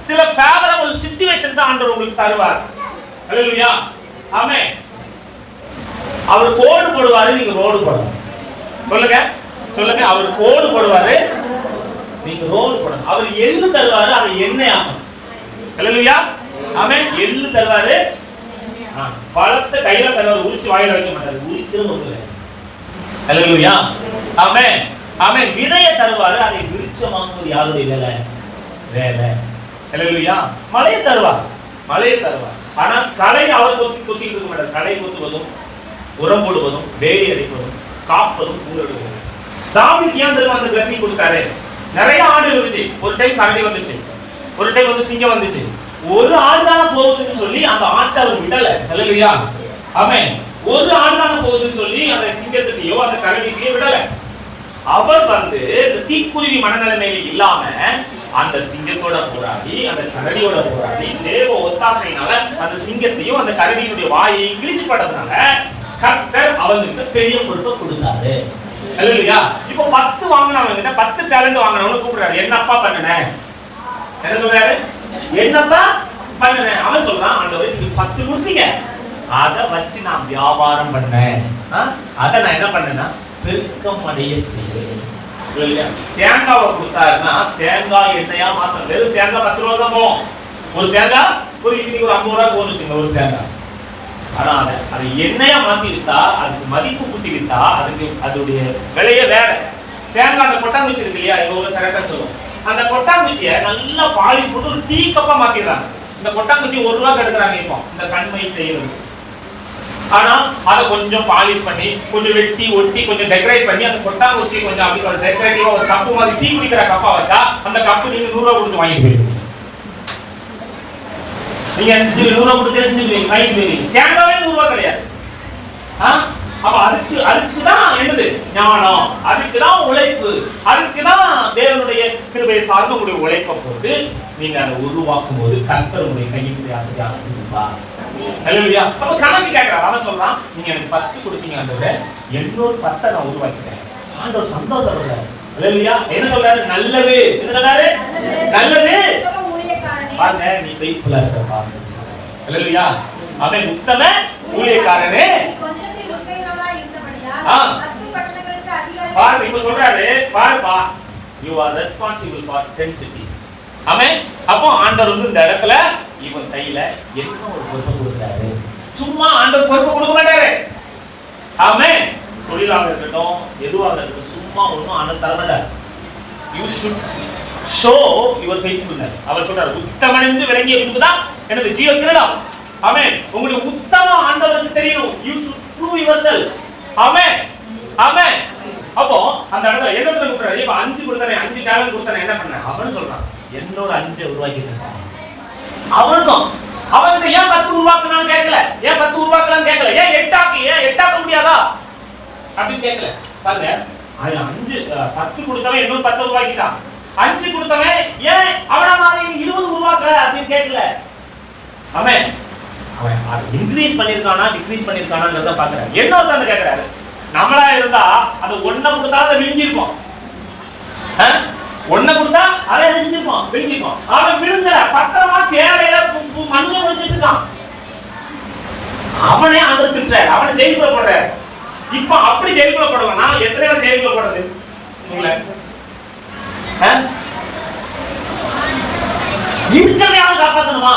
சில ஃபேவரபிள் சிச்சுவேஷன்ஸ் ஆண்டவர் உங்களுக்கு தருவார். ஹல்லேலூயா, ஆமென். அவர் கோடு போடுவாரு, நீங்க ரோடு போடணும். சொல்லுங்க சொல்லுங்க. அவர் கோடு போடுவாரு, நீங்க ரோடு போடணும். அவர் எள்ளு தருவாரு, அதை எண்ணெய் ஆகும். ஹல்லேலூயா, ஆமென். எள்ளு தருவாரு, பழத்தை கையில தருவாரு, உரிச்சு வாயில வைக்க மாட்டாரு, உரிக்கிறது ஒண்ணு. ஹல்லேலூயா, ஆமென், ஆமென். விதையை தருவாரு, அதை விருட்சமாக்குவது யாருடைய வேலை? வேலை. ஹல்லேலூயா. மழையை தருவார், மழையை தருவார். ஆனா களை அவர் கொத்திட்டு இருக்க மாட்டார். களை கொத்துவதும், உரம் போடுவதும், வேலி அடிப்பதும், காப்பதும் உங்களுடைய. தாவீதுக்கு ஏன் தெரியுமா அந்த பிளஸிங் கொடுத்தாரு? நிறைய ஆடு வந்துச்சு, ஒரு டைம் கரடி வந்துச்சு, ஒரு டைம் வந்து சிங்கம் வந்துச்சு. ஒரு ஆடு தானே போகுதுன்னு சொல்லி அந்த ஆட்டை அவர் விடல. ஹல்லேலூயா, ஆமென். ஒரு ஆடு தானே போகுதுன்னு சொல்லி அந்த சிங்கத்துக்கையோ அந்த கரடிக்கையோ விடல. அவர் வந்து தீக்குருவி மனநிலைமையில இல்லாம அந்த சிங்கத்தோட போராடி, அந்த கரடியோட போராடி, தேவ ஒத்தாசையினால அந்த சிங்கத்தையும் அந்த கரடியுடைய வாயை கிழிச்சு பட்டதுனால கர்த்தர் அவங்களுக்கு பெரிய பொறுப்பை கொடுத்தாரு. ஹல்லேலூயா. இப்போ 10 வாங்கினவங்க கிட்ட 10 டேலண்ட் வாங்கினவங்க கூப்பிடுறாரு, என்னப்பா பண்ணுன? என்ன சொல்றாரு? என்னப்பா பண்ணுன? அவன் சொல்றான், ஆண்டவரே நீங்க 10 கொடுத்தீங்க, அதை வச்சு நான் வியாபாரம் பண்ணேன், அதை நான் என்ன பண்ணேன்னா பெருக்கம் அடைய செய்வேன். தேங்காவை கொடுத்தாருன்னா தேங்காய் எண்ணெயா மாத்த. வெறும் தேங்காய் 10 ரூபா தான் போகும். ஒரு தேங்காய் ஒரு இன்னைக்கு ஒரு 50 ரூபா போனுச்சுங்க ஒரு தேங்காய். ஆனா அதை எண்ணெயா மாத்தி விட்டா, அதுக்கு மதிப்பு கூட்டி விட்டா, அதுக்கு அதோடைய விலையே வேற. தேங்காய் அந்த கொட்டாங்குச்சி இருக்கு இல்லையா, எங்க ஊர்ல சரக்கா சொல்லுவோம், அந்த கொட்டாங்குச்சியை நல்லா பாலிஷ் போட்டு ஒரு டீ கப்பா மாத்திடுறாங்க. இந்த கொட்டாங்குச்சி 1 ரூபா எடுக்கிறாங்க இப்போ இந்த கண்மை செய்யறது. ஆனா அதை கொஞ்சம் பாலிஷ் பண்ணி, கொஞ்சம் வெட்டி ஒட்டி, கொஞ்சம் டெக்கரேட் பண்ணி, அந்த கொட்டாங்குச்சி கொஞ்சம் அப்படி ஒரு டெக்கரேட்டிவா ஒரு கப்பு மாதிரி டீ குடிக்கிற கப்பா வச்சா அந்த கப்பு நீங்க 100 ரூபா கொடுத்து வாங்கிட்டு போயிருவீங்க. நீங்க என்ன 100 ரூபா கொடுத்து செஞ்சுருவீங்க, வாங்கிட்டு போயிருவீங்க. தேங்காவே 100 ரூபா கிடையாது. அப்ப அதுக்குதான் என்னது ஞானம், அதுக்குதான் உழைப்பு, அதுக்குதான் தேவனுடைய கிருபை சார்ந்த உங்களுடைய உழைப்பை போட்டு நீங்க அதை உருவாக்கும் போது கர்த்தர் உங்களுடைய கையினுடைய ஆசையை ஆசீர்வதிப்பார். ஹல்லேலூயா. அப்ப கணக்கு கேட்கிறார். அவன் சொல்றான், நீங்க எனக்கு 10 கொடுத்தீங்க ஆண்டவரே, 810 நான் உருவாக்கிட்டேன். ஆண்டவர் சந்தோஷப்படுறார். ஹல்லேலூயா. என்ன சொல்றாரு? நல்லது. என்ன சொல்றாரு? நல்லது. பாருங்க, நீ ஃபெய்த்ஃபுல்லா இருக்க பாருங்க. ஹல்லேலூயா. அவன் உத்தம ஊழியக்காரனே. பாருங்க, இப்ப சொல்றாரு, பாருப்பா, you are responsible for 10 cities. ஆமென். அப்போ ஆண்டவர் வந்து இந்த இடத்துல இவன் கையில என்ன ஒரு பொறுப்பு கொடுத்தாரு. சும்மா ஆண்டவர் பொறுப்பு கொடுக்க மாட்டாரு. ஆமென். தொழிலாக இருக்கட்டும், எதுவாக இருக்கட்டும், சும்மா ஒண்ணும் ஆண்டவர் தர மாட்டார். You should show your faithfulness. அவர் சொல்றாரு, உத்தமன் என்று விளங்கிய பின்புதான் எனது ஜீவ கிரீடம். ஆமென். உங்களுடைய உத்தமம் ஆண்டவருக்கு தெரியணும். You should prove yourself. ஆமென் ஆமென். அப்போ அந்த இடத்துல என்ன சொல்றாரு? இப்ப 5 கொடுத்தானே, 5 டாலர் கொடுத்தானே, என்ன பண்ண? அவன் சொல்றான் என்னோட 5 உருவாக்கிட்டு இருக்கான். அவனுக்கும் அவன் ஏன் 10 உருவாக்கணும்னு கேட்கல, ஏன் 10 உருவாக்கலாம்னு கேட்கல, ஏன் 8 ஆக்க முடியாதா அப்படின்னு கேட்கல. பாருங்க, அது 5 10 கொடுத்தவன் இன்னொரு 10 உருவாக்கிட்டான். 5 கொடுத்தவன் ஏன் அவன மாதிரி 20 உருவாக்கல அப்படின்னு கேட்கல. அவன் அவன் அது இன்க்ரீஸ் பண்ணிருக்கானா டிக்ரீஸ் பண்ணிருக்கானாங்கறத பாக்குறாரு. என்ன வந்து கேக்குறாரு? நம்மளா இருந்தா அது 1 கொடுத்தா அதை விழுங்கிருப்போம். 1 கொடுத்தா அதை விழுங்கிருப்போம் விழுங்கிருப்போம். அவன் விழுங்கல, பத்திரமா சேலையில மண்ணுல வச்சு வச்சிருக்கான். அவனே ஆண்டவர் திட்டுறாரு, அவனை ஜெயிலுக்குள்ள போடுறாரு. இப்ப அப்படி ஜெயிலுக்குள்ள போடலாம். நான் எத்தனை பேர் ஜெயிலுக்குள்ள போடுறது உங்களை? இருக்கிறதையாவது காப்பாத்தணுமா?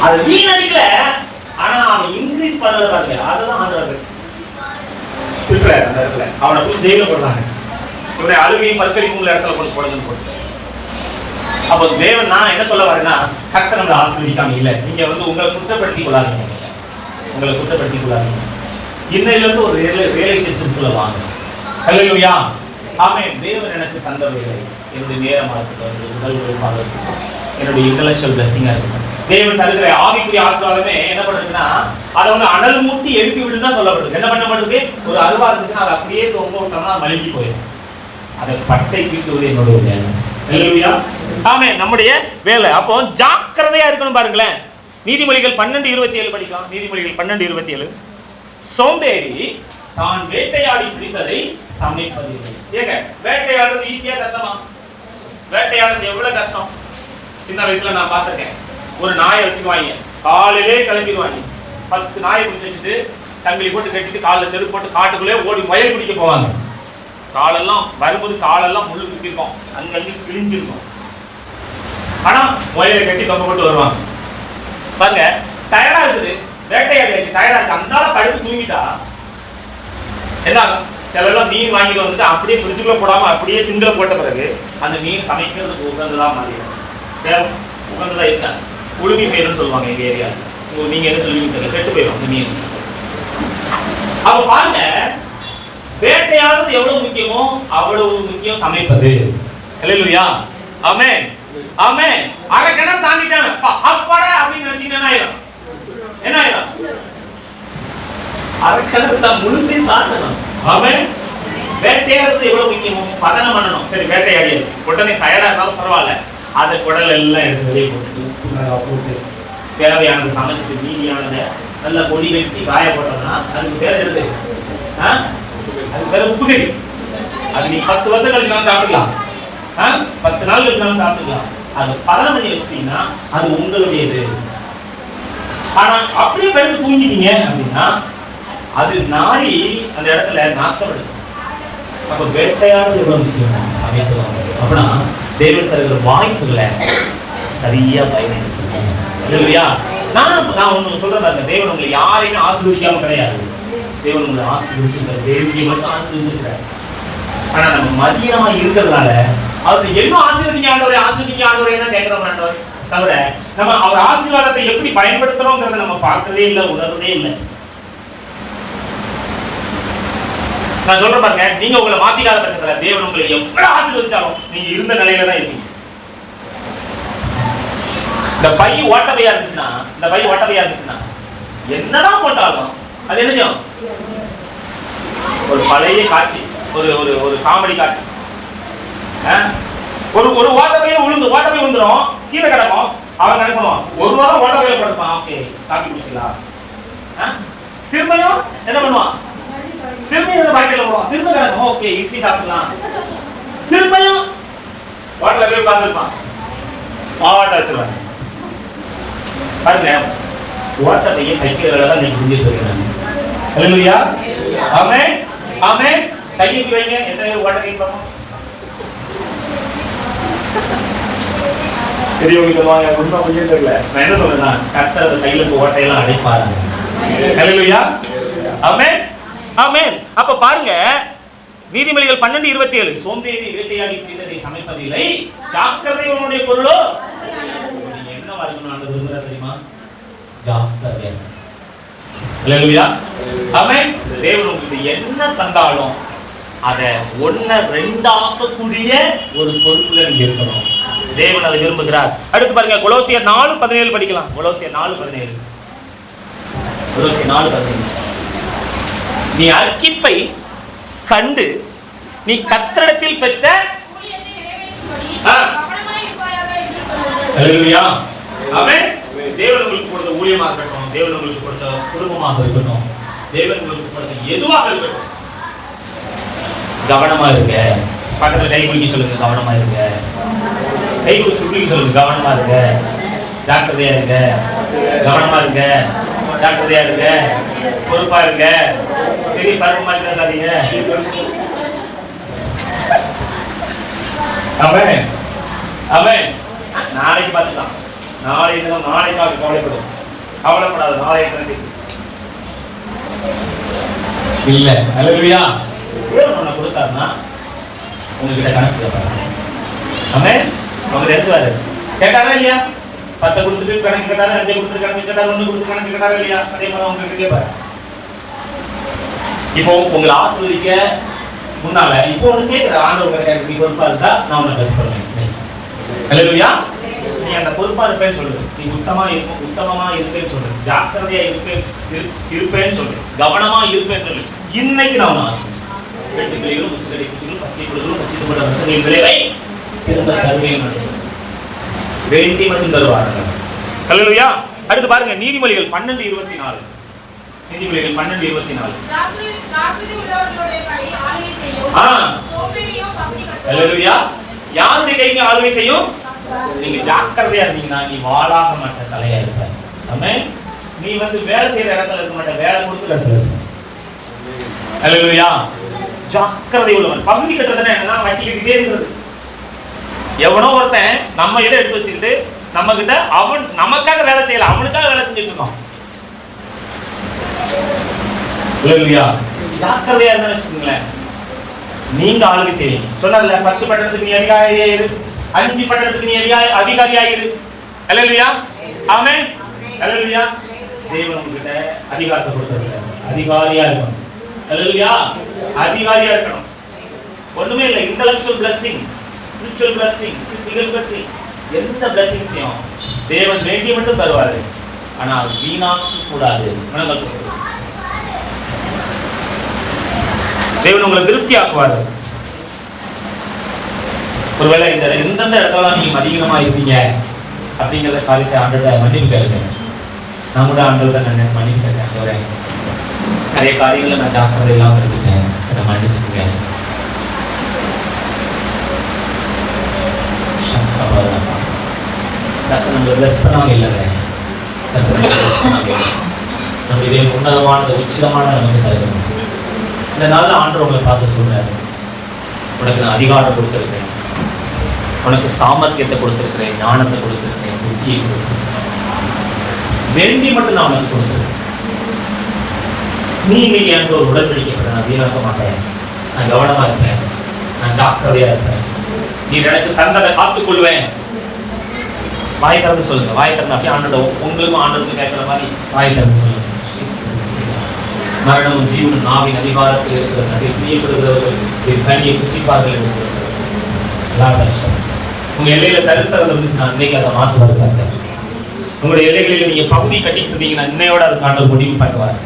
அது வீணடிக்கல, ஆனா அவன் இன்க்ரீஸ் பண்ணல பாருங்க. அதுதான் ஆண்டவர் திட்டுறாரு. அந்த இடத்துல அவனை போய் ஜெயில போடுறாங்க. இவனை அழுகையும் பல்கடிக்கும் உள்ள இடத்துல கொண்டு போடுதுன்னு போட்டு. அப்போ தேவன் நான் என்ன சொல்ல வரேன்னா, கர்த்தர் நம்மளை ஆசீர்வதிக்காம இல்ல. நீங்க வந்து உங்களை குற்றப்படுத்திக் கொள்ளாதீங்க, உங்களை குற்றப்படுத்திக் கொள்ளாதீங்க. இன்னையில இருந்து ஒரு ரியலைசேஷனுக்குள்ள வாங்க. ஹல்லேலூயா ஆமென். தேவன் எனக்கு தந்த வேலை, என்னுடைய நேரமாக இருக்கட்டும், உடல் உழைப்பாக இருக்கட்டும், என்னுடைய இன்டெலெக்சுவல் பிளெஸிங்கா இருக்கட்டும், தேவன் தருகிற ஆவிக்குரிய ஆசீர்வாதமே என்ன பண்ணுறதுன்னா, அதை வந்து அனல் மூட்டி எழுப்பி விடுதான் சொல்லப்படுது. என்ன பண்ணப்படுது? ஒரு அருவா இருந்துச்சுன்னா அதை அப்படியே தொங்க விட்டோம்னா மழுங்கி போயிடும். அதை பட்டை தீட்டுவது என்னுடைய வேலை. ஹல்லேலூயா ஆமென். நம்முடைய வேலை. அப்போ ஜாக்கிரதையா இருக்கணும். பாருங்களேன், நீதிமொழிகள் 12:27 படிக்கலாம். நீதிமொழிகள் 12:27. சோம்பேறி தான் வேட்டையாடி பிடித்ததை சமைப்பதில்லை. ஏங்க, வேட்டையாடுறது ஈஸியா கஷ்டமா? வேட்டையாடுறது எவ்வளவு கஷ்டம். சின்ன வயசுல நான் பார்த்திருக்கேன். ஒரு நாயை வச்சுக்குவாங்க, காலையிலே கிளம்பிடுவாங்க. 10 நாயை பிடிச்சி வச்சுட்டு சங்கிலி போட்டு கட்டிட்டு காலில் செருப்பு போட்டு காட்டுக்குள்ளே ஓடி முயல் பிடிக்க போவாங்க. காலெல்லாம் வரும்போது காலெல்லாம் முள்ளு குத்திருக்கும், அங்கங்கே கிழிஞ்சிருக்கும். ஆனா முயலை கட்டி தொங்க போட்டு வருவாங்க. பாருங்க, டயர்டா இருக்குது, வேட்டையாடி டயர்டா இருக்கு, அதனால படுத்து தூங்கிட்டா என்ன ஆகும்? சிலெல்லாம் மீன் வாங்கிட்டு வந்துட்டு அப்படியே ஃப்ரிட்ஜுக்குள்ள போடாம அப்படியே சிங்கில போட்ட பிறகு அந்த மீன் சமைக்கிறதுக்கு உகந்ததா மாறிடும். உகந்ததா இருக்காது, உளுமி போயிடும் சொல்லுவாங்க எங்க ஏரியா. நீங்க என்ன சொல்லுவீங்க தெரியல, கெட்டு போயிடும் அந்த மீன். அப்ப பாருங்க, வேட்டையாடுறது எவ்வளவு முக்கியமோ அவ்வளவு முக்கியம் சமைப்பது. ஹல்லேலூயா ஆமென் ஆமென். அரை கிணறு தாண்டிட்டாங்க அப்பாடா அப்படின்னு நினைச்சீங்கன்னா என்ன ஆயிரும்? அரை கிணறு தான் முழுசையும் தாண்டணும். ஆமென். வேட்டையாடுறது எவ்வளவு முக்கியமோ பதனம் பண்ணணும். சரி, வேட்டையாடியாச்சு, உடனே டயர்டா இருந்தாலும் பரவாயில்ல, அதை குடல் எல்லாம் எடுத்து வெளியே போட்டு தேவையானது சமைச்சிட்டு மீதியானதை நல்லா பொடி வெட்டி காய போட்டோம்னா அதுக்கு பேர் எடுத்து அது பேர் உப்பு கறி. அது நீ 10 வருஷம் கழிச்சு சாப்பிடலாம், 10 நாள் கழிச்சு சாப்பிடலாம். அது பதனம் பண்ணி வச்சிட்டீங்கன்னா அது உங்களுடையது. ஆனா அப்படியே பெருத்து தூங்கிட்டீங்க அப்படின்னா அது நாரி அந்த இடத்துல நாச்சப்படுது. அப்ப வேட்டையாடுறது எவ்வளவு முக்கியம் சமைக்கலாம். அப்படின்னா தேவன் தருகிற வாய்ப்புகளை சரியா பயன்படுத்தணும். இல்லையா? நான் ஒண்ணு சொல்றேன், தேவன் உங்களை யாரையுமே ஆசீர்வதிக்காம கிடையாது. தேவன் உங்களை ஆசீர்வதிச்சிருக்காரு, தேவனுக்கு மட்டும் ஆசீர்வதிச்சிருக்காரு. ஆனா நம்ம மதியமா இருக்கிறதுனால அவருக்கு என்ன ஆசீர்வதிங்க ஆண்டவரே என்ன கேட்கிறோம் ஆண்டவர் தவிர நம்ம அவர் ஆசீர்வாதத்தை எப்படி பயன்படுத்துறோங்கிறத நம்ம பார்க்கறதே இல்லை, உணர்றதே இல்லை. நான் சொல்றேன் பாருங்க, நீங்க உங்களை மாத்திக்காத பட்சத்துல தேவன் உங்களை எவ்வளவு ஆசீர்வதிச்சாலும் நீங்க இருந்த நிலையில தான் இருப்பீங்க. இந்த பை ஓட்டப்பையா இருந்துச்சுன்னா என்னதான் போட்டாலும் அது என்ன செய்யும்? ஒரு பழைய காட்சி, ஒரு காமெடி காட்சி. ஒரு ஓட்டப்பையில ஓட்டப்பை விழுந்துரும், கீழே கிடக்கும். அவன் நினைக்கணும், ஒரு வாரம் ஓட்டப்பையில போட்டுப்பான், ஓகே காப்பி குடிச்சிக்கலாம். திரும்பியும் என்ன பண்ணுவான்? திரும்பியும் பாக்கெட்ல போடுவான், திரும்ப கிடக்கும், ஓகே இட்லி சாப்பிடலாம். திரும்பியும் ஹோட்டல்ல போய் பார்த்துருப்பான், மாவாட்ட வச்சிருவாங்க. பாருங்க, ஓட்டப்பையை தைக்கிற வேலை தான் நீங்க செஞ்சுட்டு இருக்கீங்க. ஹல்லேலூயா ஆமென் ஆமென். கையை வைங்க, எத்தனை பேர் ஓட்டப்பை பார்ப்போம்? பெரியவங்க சொல்லுவாங்க, உண்மை கொஞ்சம் தெரியல. நான் என்ன சொல்றேன்னா, கர்த்தர் அந்த கையில ஓட்டையெல்லாம் அடைப்பாரு. ஹல்லேலூயா ஆமென் ஆமென். அப்ப பாருங்க, நீதிமொழிகள் 12:27 சோம்பேறி வேட்டையாடி பிடித்ததை சமைப்பதில்லை, ஜாக்கிரதை உன்னுடைய பொருளோ. நீங்க என்ன வரணும் ஆண்டவர் விரும்புறார் தெரியுமா? ஜாக்கிரதை. அல்லேலூயா. ஆமென். தேவன் உங்களுக்கு என்ன தந்தாலும் அதை 1-2 ஆக்கக்கூடிய ஒரு பொறுப்புல நீங்க இருக்கணும். தேவன் அதை விரும்புகிறார். அடுத்து பாருங்க, கொலோசியர் 4:17 படிக்கலாம். கொலோசியர் 4:17. கொலோசியர் 4:17. நீ அர்க்கிப்பை கண்டு நீ கர்த்தரிடத்தில் பெற்ற அல்லேலூயா. ஆமென். தேவன் உங்களுக்கு கொடுத்த ஊழியமாக இருக்கட்டும், தேவன் உங்களுக்கு கொடுத்த குடும்பமாக இருக்கட்டும், தேவன் உங்களுக்கு கொடுத்த எதுவாக இருக்கட்டும், கவனமா இருங்க. பக்கத்துல கை குலுக்கி சொல்லுங்க, கவனமா இருங்க. கை குலுக்கி சொல்லுங்க, கவனமா இருங்க, ஜாக்கிரதையா இருங்க, கவனமா இருங்க, ஜாக்கிரதையா இருங்க, பொறுப்பா இருங்க, பெரிய பருவமா பேசாதீங்க. ஆமென். ஆமென். நாளைக்கு பார்த்துக்கலாம். நாளைக்காக கவலைப்படும். கவலைப்படாத, நாளைக்கு இல்ல. அல்லேலூயா. தேவன் உன்னை கொடுத்தாருன்னா உங்ககிட்ட கணக்கு கேட்பாரு. ஆமென். அவங்க நினைச்சுவாரு, கேட்டாரா இல்லையா? 10 கொடுத்துட்டு கணக்கு கேட்டாரு, 5 கொடுத்துட்டு கணக்கு கேட்டாரு, 1 கொடுத்து கணக்கு கேட்டாரா இல்லையா? அதே மாதிரி உங்ககிட்ட கேட்பாரு. இப்போ உங்களை ஆசீர்வதிக்க முன்னால இப்போ ஒண்ணு கேட்கிற ஆண்டவர், நீ பொறுப்பா இருந்தா நான் உன்னை பெஸ்ட் பண்ணுவேன். அல்லேலூயா. நீ அந்த பொறுப்பா இருப்பேன்னு சொல்லு, நீ உத்தமமா இருப்பேன்னு சொல்லு, ஜாக்கிரதையா இருப்பேன்னு சொல்லு, கவனமா இருப்பேன்னு சொல்லு. இன்னைக்கு நான் ஆசீர்வதிக்கிறேன். வெட்டுக்கிளைகளும் முசுகடை குச்சிகளும் பச்சை குழுகளும் பச்சிக்கப்பட்ட வருஷங்களின் விளைவை திரும்ப தருவேன். வேண்டி மட்டும் தருவார்கள். அல்லேலூயா. அடுத்து பாருங்க, நீதிமொழிகள் 12:24. நீதிமொழிகள் 12:24. அல்லேலூயா. யாருடைய கைக்கு ஆளுகை செய்யும்? நீங்க ஜாக்கிரதையா இருந்தீங்கன்னா நீ வாளாக மாட்ட, தலையா இருப்ப. ஆமென். நீ வேலை செய்யற இடத்துல இருக்க மாட்ட, வேலை கொடுக்குற இடத்துல இருக்க. அல்லேலூயா. ஜாக்கிரதை உள்ளவன். பகுதி கட்டுறதுன்னா என்னன்னா, வட்டி கட்டிட்டே இருக்கிறது. எவனோ ஒருத்தன் நம்ம இதை எடுத்து வச்சுக்கிட்டு நம்ம கிட்ட அவன் நமக்காக வேலை செய்யல, அவனுக்காக வேலை செஞ்சுட்டு இருக்கான். அல்லேலூயா. ஜாக்கிரதையா இருந்தா வச்சுக்கோங்களேன், நீங்க ஆளுகை செய்வீங்க. சொன்னதுல 10 பட்டணத்துக்கு நீ அதிகாரியா இரு, 5 பட்டணத்துக்கு நீ அதிகாரியா இரு. அல்லேலூயா. ஆமென். அல்லேலூயா. தேவன் உங்ககிட்ட அதிகாரத்தை கொடுத்திருக்காரு, அதிகாரியா இருக்கணும். அல்லேலூயா. அதிகாரியா இருக்கணும். ஒண்ணுமே இல்லை, intellectual blessing, spiritual blessing, physical blessing, எந்த பிளெஸிங்ஸையும் தேவன் வேண்டி மட்டும் தருவாரு. ஆனா அது வீணாக்க கூடாது. தேவன் உங்களை திருப்தி ஆக்குவாரு. ஒருவேளை இந்த எந்தெந்த இடத்துல நீங்க அதிகமா இருப்பீங்க அப்படிங்கிறத காரியத்தை ஆண்டோட மன்னிப்பு கேளுங்க. நான் கூட ஆண்டோட நான் மன்னிப்பு கேட்கிறேன். நிறைய காரியங்களை நான் ஜாக்கிரதை இல்லாம இருந்துச்சேன், அதை மன்னிச்சுக்கேன். நம்மளை பிளஸ் பண்ணாம இல்லைங்க, நம்ம இதே உன்னதமானது உச்சிதமான நமக்கு தருகிறோம். இந்த நாளில் ஆண்டவர் உங்களை பார்த்து சொல்றாரு, உனக்கு நான் அதிகாரம் கொடுத்திருக்கேன், உனக்கு சாமர்த்தியத்தை கொடுத்திருக்கிறேன், ஞானத்தை கொடுத்திருக்கேன், புத்தியை கொடுத்திருக்கேன், வேண்டி மட்டும் நான் உனக்கு கொடுத்திருக்கேன். நீ இன்னைக்கு எனக்கு ஒரு உடன்படிக்கை, நான் வீணாக்க மாட்டேன், நான் கவனமா இருப்பேன், நான் ஜாக்கிரதையா இருப்பேன், நீ எனக்கு தந்ததை காத்துக்கொள்வேன். வாய் திறந்து சொல்லுங்க, வாய் திறந்து அப்படியே ஆண்டோட உங்களுக்கும் ஆண்டோருக்கு கேட்கிற மாதிரி வாய் திறந்து சொல்லுங்க. மரணமும் ஜீவனும் நாவின் அதிகாரத்தில் இருக்கிறது, அதை பிரியப்படுகிறவர்கள் கனியை புசிப்பார்கள் என்று சொல்லுங்கள். உங்க எல்லையில தருத்தரம் இருந்துச்சுன்னா இன்னைக்கு அதை மாற்றுவாரு. உங்களுடைய எல்லைகளில் நீங்க பகுதி கட்டிட்டு இருந்தீங்கன்னா இன்னையோட அதுக்கு ஆண்டவர் முடிவு பண்ணுவார்.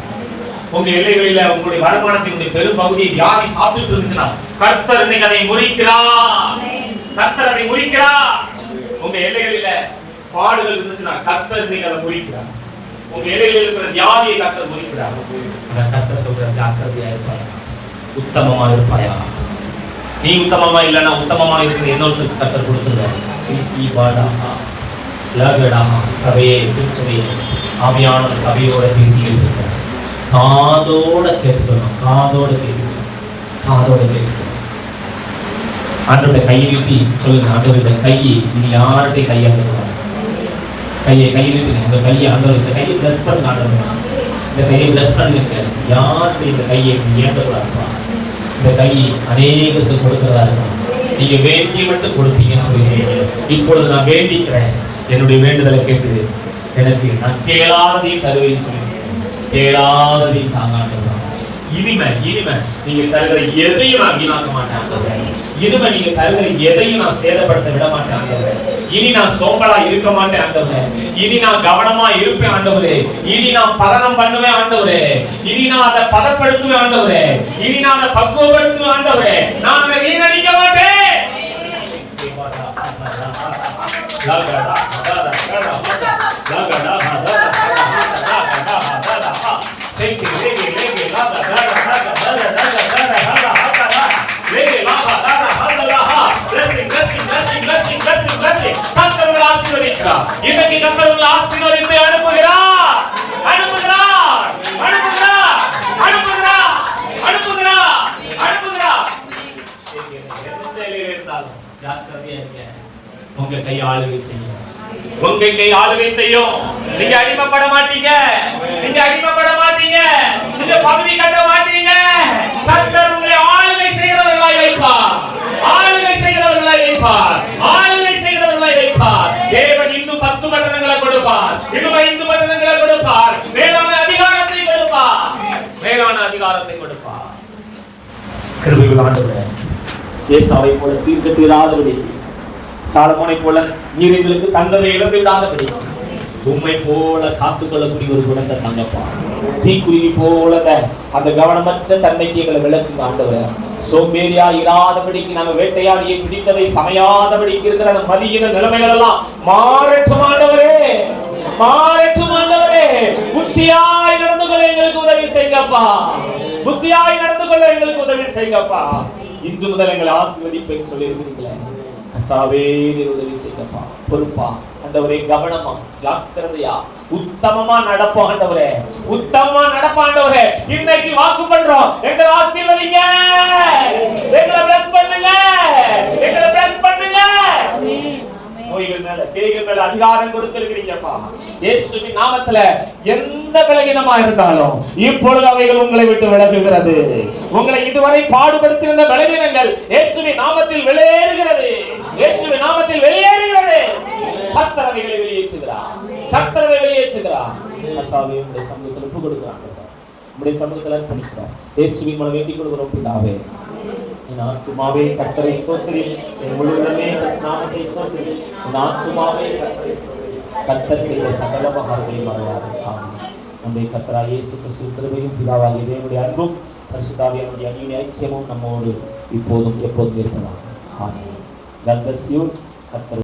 உங்க எல்லைகளில உங்களுடைய வருமானத்தினுடைய பெரும் பகுதியை வியாதி சாப்பிட்டு இருந்துச்சுன்னா கர்த்தர் இன்னைக்கு அதை முறிக்கிறார். கர்த்தர் அதை முறிக்கிறார். உங்க எல்லைகளில பாடுகள் இருந்துச்சுன்னா கர்த்தர் இன்னைக்கு அதை முறிக்கிறார். உங்க எல்லைகளில் இருக்கிற வியாதியை கர்த்தர் முறிக்கிறார். ஆனா கர்த்தர் சொல்ற ஜாக்கிரதையா இருப்பாயா, உத்தமமா இருப்பாயா. நீ உத்தமமா இல்லைன்னா உத்தமமா இருக்கிற இன்னொருத்தருக்கு கர்த்தர் கொடுத்துருவாரு. சபையை திருச்சபையை ஆவியான சபையோட பேசிக்கிட்டு இருக்க காதோட கேட்கணும், காதோட கேட்கணும், காதோட கேட்கணும். ஆண்டோட கையை நீட்டி சொல்லுங்க, ஆண்டோட கையை நீ யார்கிட்ட கையாளக்கூடாது. கையை நீட்டுங்க, இந்த கையை ஆண்டோட இந்த கையை பிளஸ் பண்ண ஆண்டோட இந்த கையை பிளஸ் பண்ணுங்க. யார்கிட்ட இந்த கையை ஏற்றக்கூடாதுப்பா. இந்த கையை அநேகத்துக்கு கொடுக்கிறதா இருக்கும். நீங்க வேண்டிய மட்டும் கொடுத்தீங்கன்னு சொல்லுவீங்க. இப்பொழுது நான் வேண்டிக்கிறேன், என்னுடைய வேண்டுதலை கேட்டு எனக்கு நான் கேளாததையும் தருவேன்னு சொல்லுவீங்க. கேளாததை தாங்க ஆண்டவரே. இனிமே நீங்க தருகிற எதையும் நான் வீணாக்க மாட்டேன் ஆண்டவரே. இனிமே நீங்க தருகிற எதையும் நான் சேதப்படுத்த விட மாட்டேன் ஆண்டவரே. இனி நான் சோம்பலா இருக்க மாட்டேன் ஆண்டவரே. இனி நான் கவனமா இருப்பேன் ஆண்டவரே. இனி நான் பதனம் பண்ணுவேன் ஆண்டவரே. இனி நான் அதை பதப்படுத்துவேன் ஆண்டவரே. இனி நான் அதை பக்குவப்படுத்துவேன் ஆண்டவரே. நான் அதை வீணடிக்க மாட்டேன். இன்னைக்கு கர்த்தர் உங்களை ஆசீர்வதித்து அனுப்புகிறார். ஜாக்கிரதையா இருங்க. உங்க கை ஆளுகை செய்யும். உங்க கை ஆளுகை செய்யும். நீங்க அடிமைப்பட மாட்டீங்க. நீங்க பகுதி கட்ட மாட்டீங்க. கர்த்தர் உங்களை ஆளுகை செய்கிறவர்களாய் வைப்பார். தேவன் இன்னும் 10 பட்டணங்களை கொடுப்பார். இன்னும் 5 பட்டணங்களை கொடுப்பார். மேலான அதிகாரத்தை கொடுப்பார். கிருபையுள்ள ஆண்டவரே, ஏசாவை போல சீர்கட்டிராதபடி, சாலமோனை போல நீரைகளுக்கு தந்ததை இழந்து விடாதபடி, உம்மை போல காத்துக்கொள்ளக்கூடிய ஒரு குணத்தை தங்கப்பா. தீக்குருவி போல அந்த கவனமற்ற தன்மைக்கு எங்களை விளக்குங்க ஆண்டவரே. சோம்பேறியா இராதபடிக்கு நாங்கள் வேட்டையாடியை பிடித்ததை சமையாதபடிக்கு இருக்கிற அந்த மதியின நிலைமைகள் எல்லாம் மாறட்டும் ஆண்டவரே. புத்தியாய் நடந்து கொள்ள எங்களுக்கு உதவி செய்யுங்கப்பா. இன்று முதல் எங்களை ஆசீர்வதிப்பேன் சொல்லி இருக்கிறீங்களே, கர்த்தாவே நீர் உதவி செய்யுங்கப்பா. பொறுப்பா ஆண்டவரே, கவனமா, ஜாக்கிரதையா, உத்தமமா நடப்போம் ஆண்டவரே. இன்னைக்கு வாக்கு பண்றோம், எங்களை ஆசீர்வதிங்க, எங்களை பிளஸ் பண்ணுங்க. நோய்கள் மேல, பேய்கள் மேல அதிகாரம் கொடுத்திருக்கிறீங்கப்பா. இயேசுவின் நாமத்துல எந்த பலவீனமா இருந்தாலும் இப்பொழுது அவைகள் உங்களை விட்டு விலகுகிறது. உங்களை இதுவரை பாடுபடுத்தியிருந்த பலவீனங்கள் இயேசுவின் நாமத்தில் வெளியேறுகிறது. கர்த்தர் அவைகளை வெளியேற்றுகிறார். கர்த்தாவே, உம்முடைய சமூகத்தில் ஒப்பு கொடுக்கிறாங்க. உம்முடைய சமூகத்தில் அர்ப்பணிக்கிறோம். இயேசுவின் மூலம் வேண்டிக் கொள்கிறோம் பிதாவே. என் ஆத்துமாவே கர்த்தரை ஸ்தோத்திரி, என் முழுவதுமே நாமத்தை ஸ்தோத்திரி. என் ஆத்துமாவே கர்த்தர் செய்த சகல உபகாரங்களையும் மறவாதே. ஆமென். நம்முடைய கர்த்தராகிய இயேசு கிறிஸ்துவின் கிருபையும் பிதாவாகிய தேவனுடைய அன்பும் பரிசுத்தாவியானவருடைய அந்யோன்ய ஐக்கியமும் நம்மோடு இப்போதும் எப்போதும் இருப்பதாக. ஆமென். God bless you. கர்த்தர்